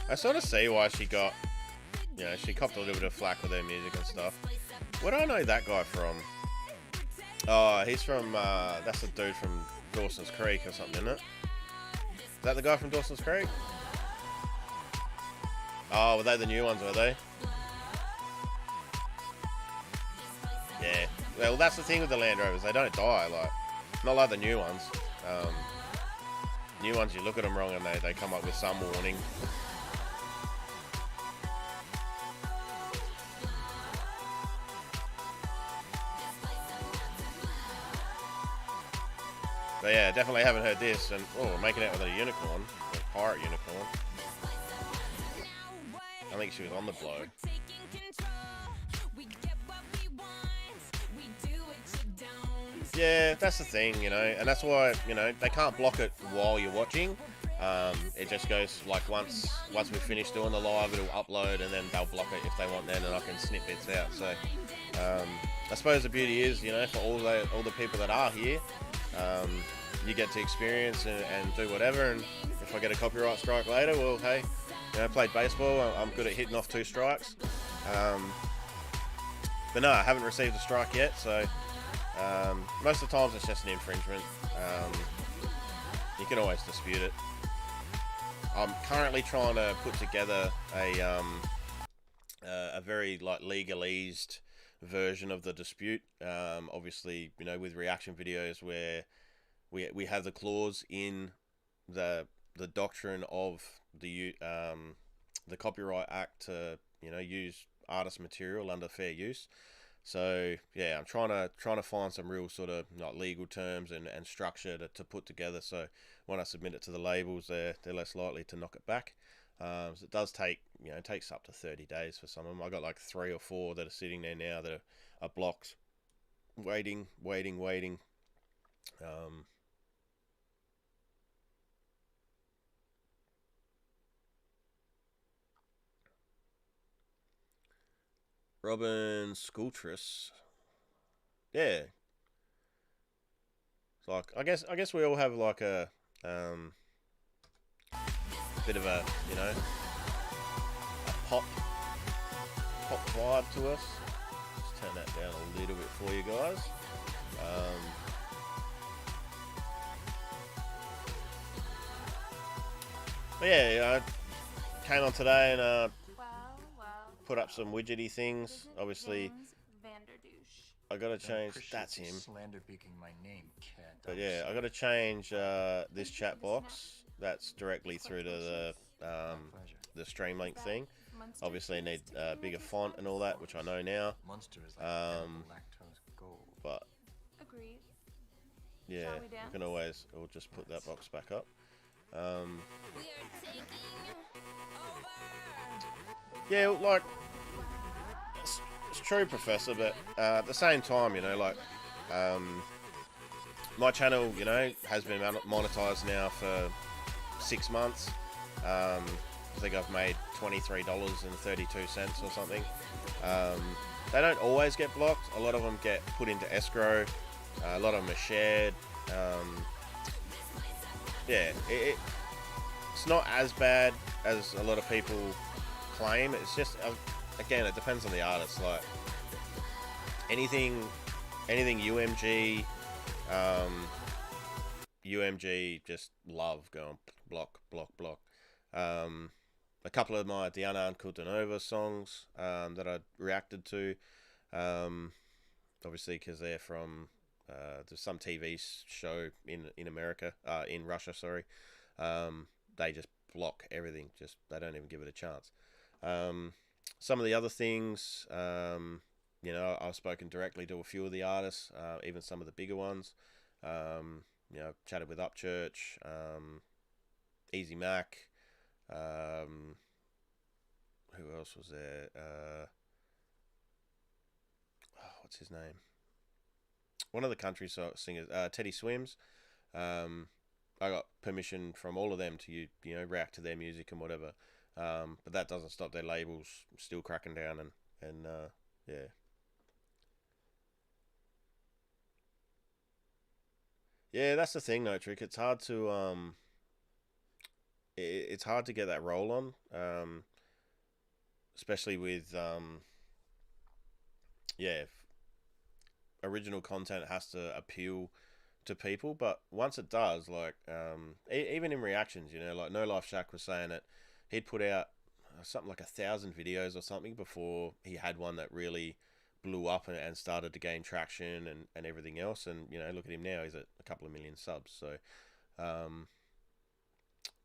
I sort of see why she got, she copped a little bit of flack with her music and stuff. Where do I know that guy from? Oh, he's from, that's the dude from Dawson's Creek or something, isn't it? Is that the guy from Dawson's Creek? Oh, were they the new ones, were they? Yeah. Well, that's the thing with the Land Rovers. They don't die, like, not like the new ones. new ones, you look at them wrong and they come up with some warning. But yeah, definitely haven't heard this. And oh, making out with a unicorn, a pirate unicorn. I think she was on the blow. Yeah, that's the thing, you know, and that's why, you know, they can't block it while you're watching. It just goes like once we finish doing the live, it'll upload, and then they'll block it if they want. Then, and I can snip bits out. So, I suppose the beauty is, you know, for all the people that are here, you get to experience and do whatever. And if I get a copyright strike later, well, hey, you know, I played baseball. I'm good at hitting off 2 strikes. But no, I haven't received a strike yet. So most of the times it's just an infringement. You can always dispute it. I'm currently trying to put together a very like legalese version of the dispute. Obviously, you know, with reaction videos where we have the clause in the doctrine of the Copyright Act to, you know, use artist material under fair use. So yeah, I'm trying to find some real sort of like legal terms and structure to put together. So when I submit it to the labels, they're less likely to knock it back. So it does take, you know, it takes up to 30 days for some of them. I got like 3 or 4 that are sitting there now that are blocked, waiting. Robin Schooltress. Yeah. It's like I guess we all have like a bit of a, you know, a pop vibe to us. Just turn that down a little bit for you guys. But yeah, I came on today and put up some widgety things. Obviously, I gotta change. That's him. Slander-beaking my name, cat. But yeah, I gotta change this chat box. That's directly through to the Streamlink thing. Obviously, I need bigger font and all that, which I know now. Monster is like lactose gold. But Agreed. yeah, Shall we dance? we can always. We'll just put that box back up. Yeah, like it's true, Professor, but at the same time, you know, like my channel, you know, has been monetized now for 6 months. I think I've made $23.32 or something. They don't always get blocked. A lot of them get put into escrow. A lot of them are shared. Yeah, it's not as bad as a lot of people claim. It's just, again, it depends on the artist. Like anything UMG, just love going block. A couple of my Diana and Kultanova songs that I reacted to, obviously because they're from there's some TV show in America, in Russia, sorry. They just block everything. Just they don't even give it a chance. Some of the other things, you know, I've spoken directly to a few of the artists, even some of the bigger ones. You know, I've chatted with Upchurch, Easy Mac. Who else was there? What's his name? One of the country singers, Teddy Swims. I got permission from all of them to, you know, react to their music and whatever. But that doesn't stop their labels still cracking down and yeah. Yeah, that's the thing though, Trick. It's hard to it's hard to get that roll on, especially with yeah, original content has to appeal to people. But once it does, like even in reactions, you know, like No Life Shack was saying that he'd put out something like 1,000 videos or something before he had one that really blew up and started to gain traction and, everything else. And, you know, look at him now, he's at a couple of million subs. So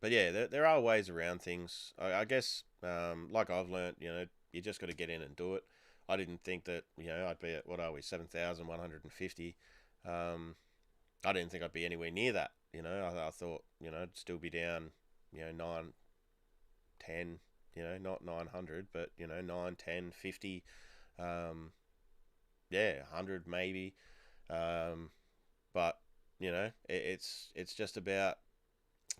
but yeah, there are ways around things. I guess, like I've learned, you just got to get in and do it. I didn't think that, I'd be at, what are we, 7,150. I didn't think I'd be anywhere near that. I thought, I'd still be down, 9, 10, not 900, but, 9, 10, 50, yeah, 100 maybe. But, it's just about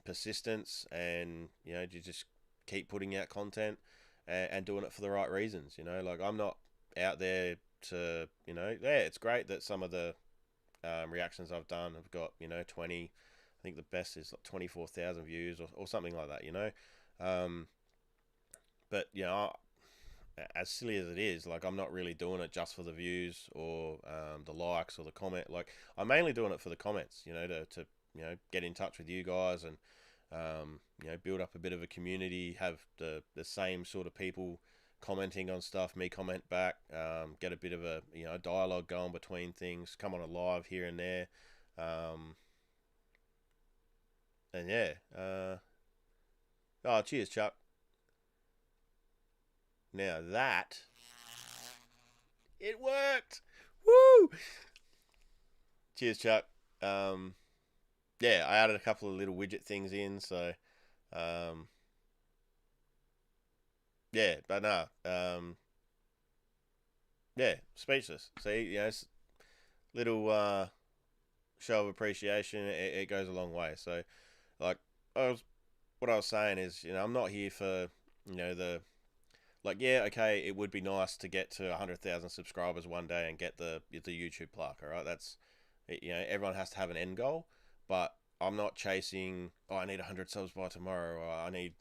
persistence, and you just keep putting out content, and doing it for the right reasons. Like, I'm not out there to, yeah, it's great that some of the reactions I've done have got 20, I think the best is like 24,000 views, or something like that. But as silly as it is, like, I'm not really doing it just for the views, or the likes, or the comment. Like, I'm mainly doing it for the comments, to get in touch with you guys, and build up a bit of a community, have the same sort of people commenting on stuff, me comment back, get a bit of a dialogue going between things, come on a live here and there, and yeah. Oh, cheers, Chuck. Now that it worked, woo! Cheers, Chuck. Yeah, I added a couple of little widget things in, so yeah, but no, yeah, speechless. See, little show of appreciation. It goes a long way. So, like, what I was saying is, I'm not here for, the, like, yeah, okay, it would be nice to get to 100,000 subscribers one day and get the YouTube plaque. All right, that's, everyone has to have an end goal, but I'm not chasing. Oh, I need 100 subs by tomorrow, or I need,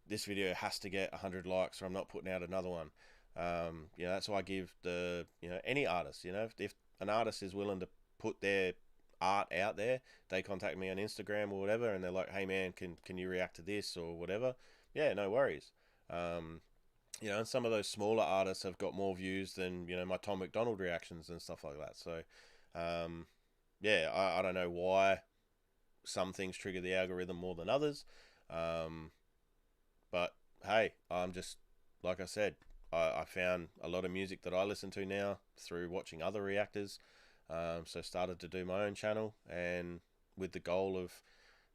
this video has to get 100 likes, or I'm not putting out another one. That's why I give the, any artist, if an artist is willing to put their art out there, they contact me on Instagram or whatever, and they're like, hey man, can you react to this or whatever? Yeah, no worries. And some of those smaller artists have got more views than, my Tom McDonald reactions and stuff like that. So, yeah, I don't know why some things trigger the algorithm more than others. But hey, I'm just, like I said, I found a lot of music that I listen to now through watching other reactors. So started to do my own channel, and with the goal of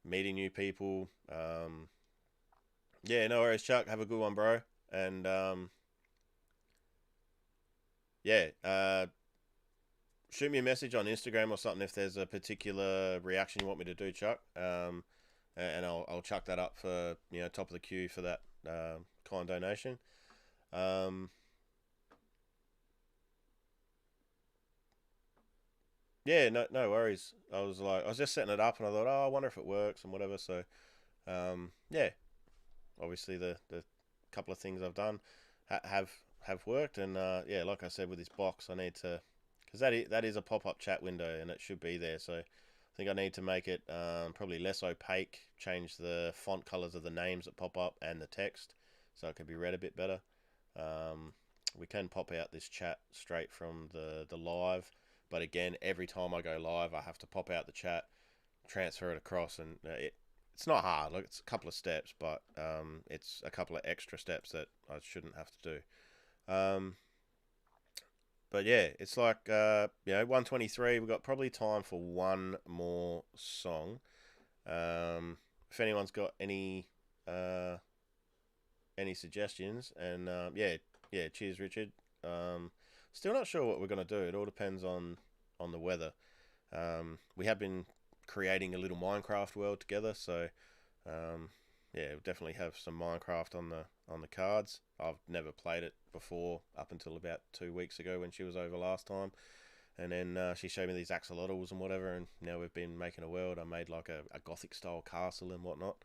meeting new people. Yeah, no worries, Chuck. Have a good one, bro. And yeah, shoot me a message on Instagram or something if there's a particular reaction you want me to do, Chuck. And I'll chuck that up for, top of the queue for that kind donation. Yeah, no worries. I was just setting it up, and I thought, oh, I wonder if it works and whatever. So, yeah, obviously the couple of things I've done have worked, and yeah, like I said, with this box, I need to, because that is a pop-up chat window, and it should be there. So, I think I need to make it probably less opaque, change the font colors of the names that pop up and the text, so it can be read a bit better. We can pop out this chat straight from the live, but again, every time I go live, I have to pop out the chat, transfer it across, and it's not hard. Like, it's a couple of steps, but it's a couple of extra steps that I shouldn't have to do. But yeah, it's like 1:23. We've got probably time for one more song. If anyone's got any suggestions, and yeah, cheers, Richard. Still not sure what we're gonna do. It all depends on the weather. We have been creating a little Minecraft world together, so yeah, we'll definitely have some Minecraft on the cards. I've never played it before up until about 2 weeks ago when she was over last time, and then she showed me these axolotls and whatever, and now we've been making a world. I made like a gothic style castle and whatnot.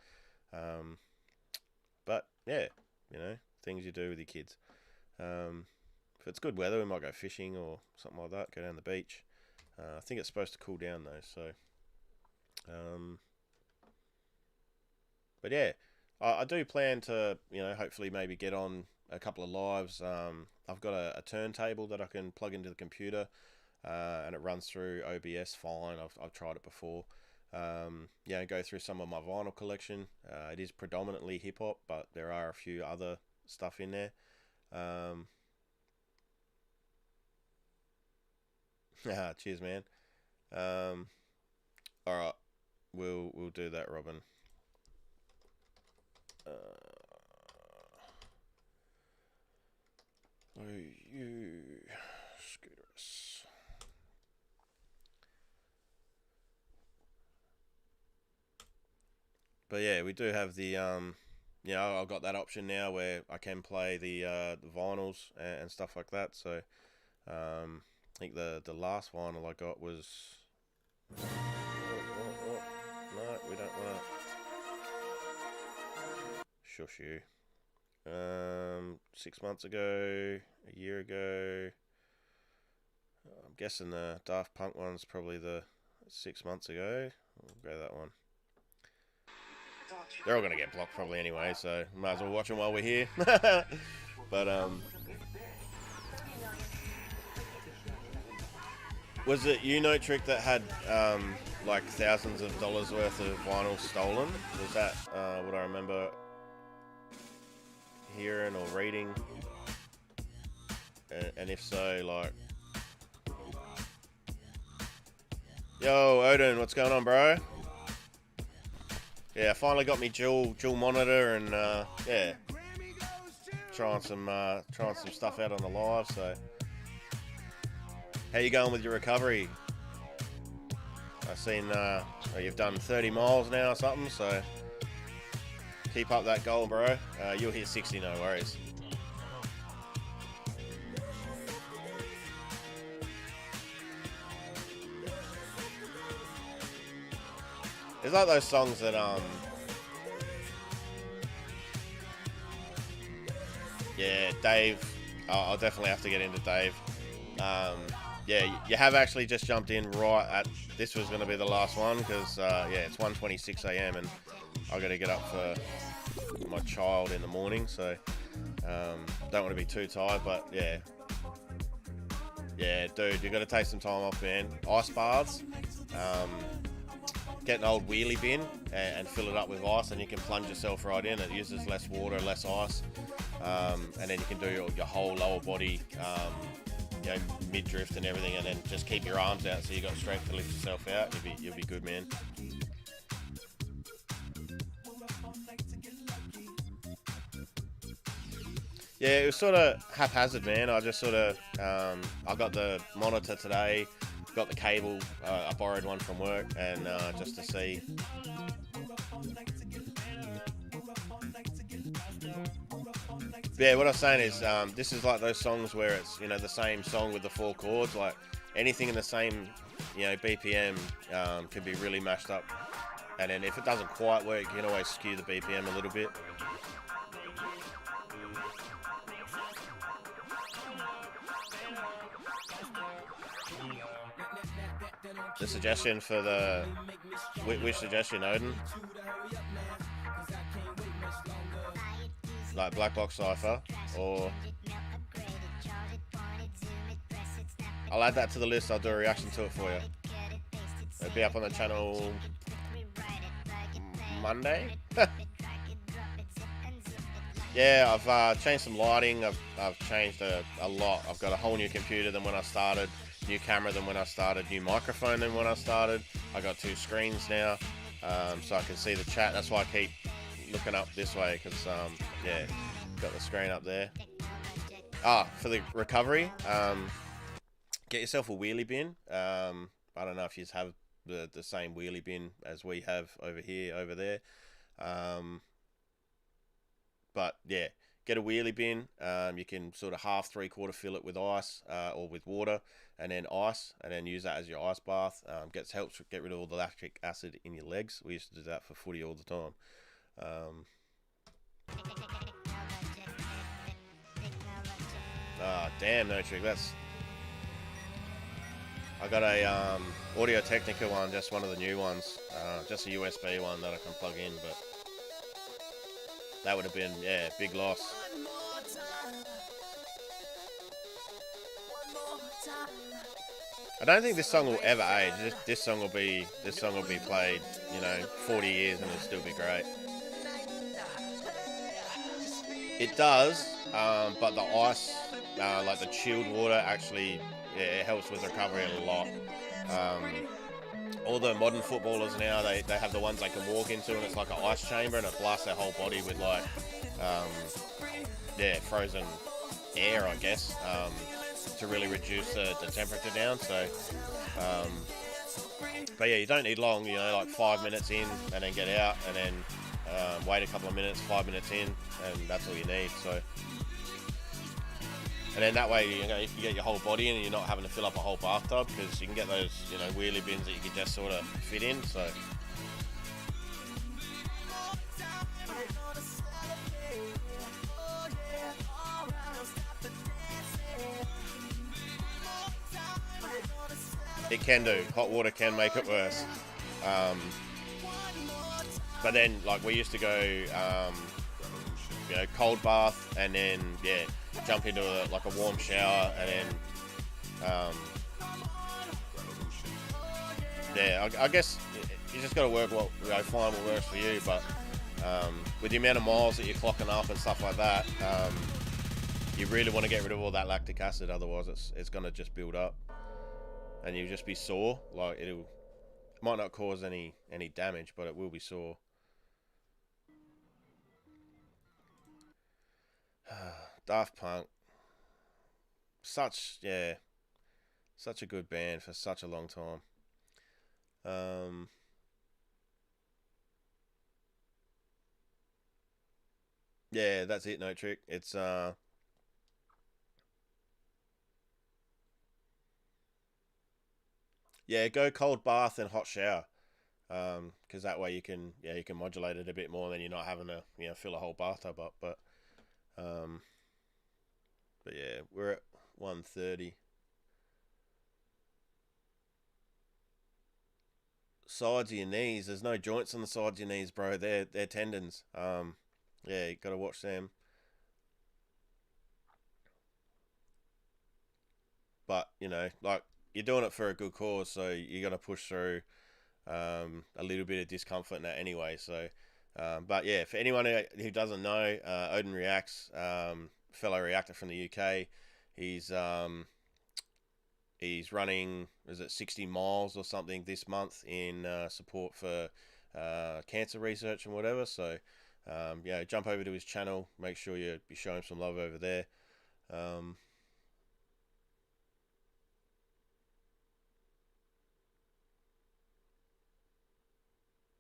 But yeah, things you do with your kids. If it's good weather, we might go fishing or something like that, go down the beach. I think it's supposed to cool down though, so but yeah, I do plan to, hopefully maybe get on a couple of lives. I've got a turntable that I can plug into the computer, and it runs through OBS fine. I've tried it before. go through some of my vinyl collection. It is predominantly hip hop, but there are a few other stuff in there. Cheers, man. All right, we'll do that, Robin. You Scooterus. But yeah, we do have the I've got that option now where I can play the vinyls and stuff like that. So I think the last vinyl I got was no, we don't want to shush you. 6 months ago, a year ago. I'm guessing the Daft Punk one's probably the 6 months ago. We'll go that one. They're all going to get blocked probably anyway, so might as well watch them while we're here. But, was it you, No Trick, that had, like, thousands of dollars worth of vinyl stolen? Was that, what I remember hearing or reading? And if so, like... Yo, Odin, what's going on, bro? Yeah, I finally got me dual monitor and yeah, trying some stuff out on the live. So, how you going with your recovery? I've seen you've done 30 miles now or something. So, keep up that goal, bro. You'll hit 60, no worries. It's like those songs that, yeah, Dave, I'll definitely have to get into Dave. Yeah, you have actually just jumped in right at, this was going to be the last one, because, yeah, it's 1:26 a.m. and I got to get up for my child in the morning, so, don't want to be too tired, but, yeah. Yeah, dude, you got to take some time off, man. Ice baths, get an old wheelie bin and fill it up with ice, and you can plunge yourself right in. It uses less water, less ice, and then you can do your whole lower body, mid drift and everything, and then just keep your arms out so you got strength to lift yourself out. You'll be good, man. Yeah, it was sort of haphazard, man. I just sort of I got the monitor today. Got the cable, I borrowed one from work, and just to see. Yeah, what I was saying is, this is like those songs where it's, the same song with the 4 chords, like anything in the same, BPM can be really mashed up. And then if it doesn't quite work, you can always skew the BPM a little bit. The suggestion for the... Which suggestion, Odin? Like Black Box Cypher, or... I'll add that to the list, I'll do a reaction to it for you. It'll be up on the channel... Monday? Yeah, I've changed some lighting, I've changed a lot. I've got a whole new computer than when I started. New camera than when I started, new microphone than when I started. I got 2 screens now, so I can see the chat. That's why I keep looking up this way, because yeah, got the screen up there. For the recovery, get yourself a wheelie bin. I don't know if you have the same wheelie bin as we have over here, over there, but yeah, get a wheelie bin. You can sort of half, 3/4 fill it with ice or with water, and then ice, and then use that as your ice bath. Helps get rid of all the lactic acid in your legs. We used to do that for footy all the time. Damn, No Trick. I got a Audio Technica one, just one of the new ones, just a USB one that I can plug in, but that would have been, yeah, big loss. I don't think this song will ever age. This song will be played, 40 years and it'll still be great. It does, but the ice, like the chilled water, actually, it helps with recovery a lot. All the modern footballers now, they have the ones they can walk into, and it's like an ice chamber, and it blasts their whole body with like, frozen air, I guess, to really reduce the temperature down. So, but yeah, you don't need long, like 5 minutes in and then get out, and then wait a couple of minutes, 5 minutes in, and that's all you need. So, and then that way, you get your whole body in, and you're not having to fill up a whole bathtub, because you can get those, wheelie bins that you can just sort of fit in. So. It can do. Hot water can make it worse. But then, like, we used to go, cold bath, and then, jump into a warm shower, and then, I guess you just got to work find what works for you. But with the amount of miles that you're clocking up and stuff like that, you really want to get rid of all that lactic acid. Otherwise, it's going to just build up, and you'll just be sore. Like, it might not cause any damage, but it will be sore. Daft Punk, such a good band for such a long time. Yeah, that's it. No Trick. It's go cold bath and hot shower. Because that way you can modulate it a bit more, and then you're not having to fill a whole bathtub up. But yeah, we're at 1:30. Sides of your knees. There's no joints on the sides of your knees, bro. They're tendons. Yeah, you gotta watch them. But like, you're doing it for a good cause, so you gotta push through a little bit of discomfort in that anyway. So, but yeah, for anyone who doesn't know, Odin Reacts, fellow reactor from the UK, he's running, is it 60 miles or something this month in support for cancer research and whatever. So, jump over to his channel. Make sure you show him some love over there.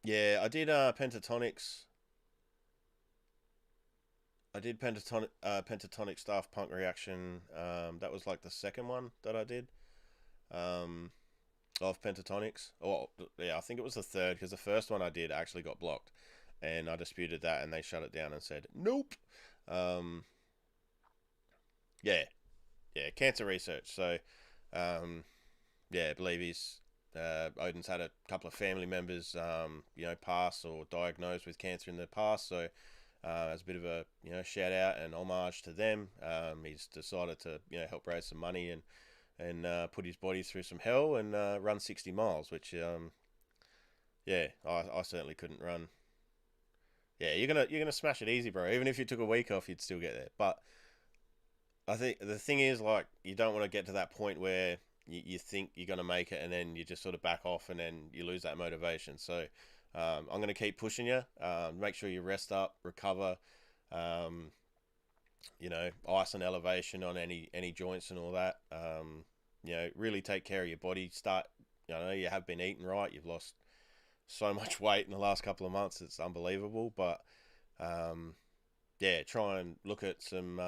Yeah, I did Pentatonics. I did Pentatonic Daft Punk Reaction. That was like the second one that I did. Of Pentatonics. Oh, yeah, I think it was the third, because the first one I did actually got blocked, and I disputed that, and they shut it down and said nope. Yeah, cancer research. So, I believe Odin's had a couple of family members, pass or diagnosed with cancer in the past. So, as a bit of a shout out and homage to them, he's decided to help raise some money and put his body through some hell and run 60 miles, which I certainly couldn't run. Yeah, you're gonna smash it easy, bro. Even if you took a week off, you'd still get there. But I think the thing is, like, you don't want to get to that point where you think you're gonna make it, and then you just sort of back off, and then you lose that motivation. So I'm gonna keep pushing you. Make sure you rest up, recover. Ice and elevation on any joints and all that. Really take care of your body. Start, you have been eating right. You've lost so much weight in the last couple of months. It's unbelievable. But, try and look at some,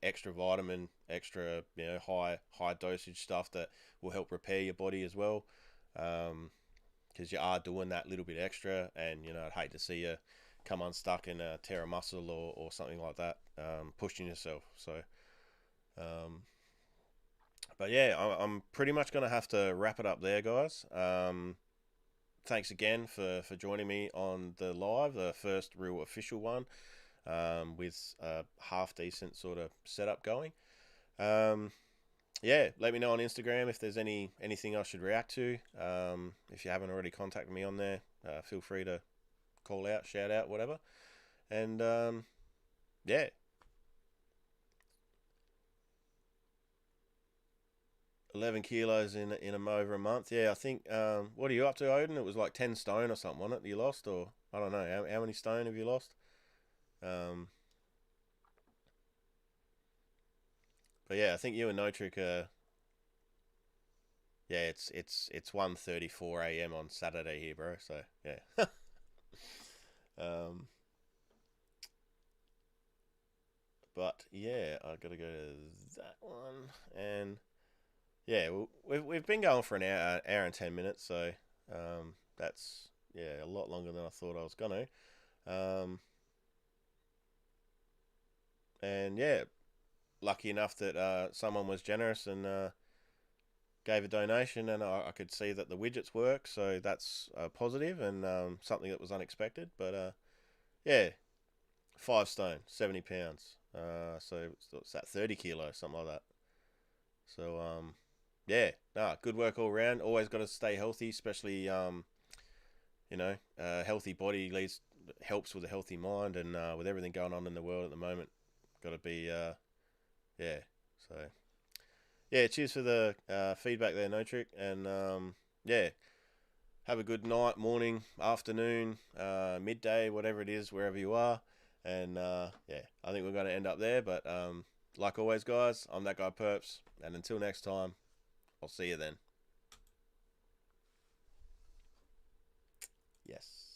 extra vitamin, extra, high dosage stuff that will help repair your body as well. Because you are doing that little bit extra, and, I'd hate to see you come unstuck and tear a muscle or something like that, pushing yourself. So, but yeah, I'm pretty much going to have to wrap it up there, guys. Thanks again for joining me on the live, the first real official one, with a half decent sort of setup going. yeah, let me know on Instagram if there's anything I should react to. If you haven't already contacted me on there, feel free to call out, shout out, whatever. And yeah, 11 kilos in over a month. Yeah, I think. What are you up to, Odin? It was like 10 stone or something, wasn't it? You lost, or I don't know. How many stone have you lost? Um, but yeah, I think you and Notric are. Yeah, it's 1:34 a.m. on Saturday here, bro. So yeah. um, but yeah, I gotta go to that one, and yeah, we've been going for an hour and 10 minutes, so that's yeah a lot longer than I thought I was gonna. Um, and yeah, lucky enough that someone was generous and gave a donation, and I could see that the widgets work, so that's positive and something that was unexpected. But yeah, 5 stone, 70 pounds. So what's that, 30 kilos, something like that. So yeah, nah, good work all around. Always got to stay healthy, especially healthy body leads helps with a healthy mind, and with everything going on in the world at the moment, got to be yeah. So yeah, cheers for the feedback there, No Trick, and yeah, have a good night, morning, afternoon, midday, whatever it is, wherever you are, and yeah, I think we're going to end up there. But like always, guys, I'm that guy Purps, and until next time, I'll see you then. Yes.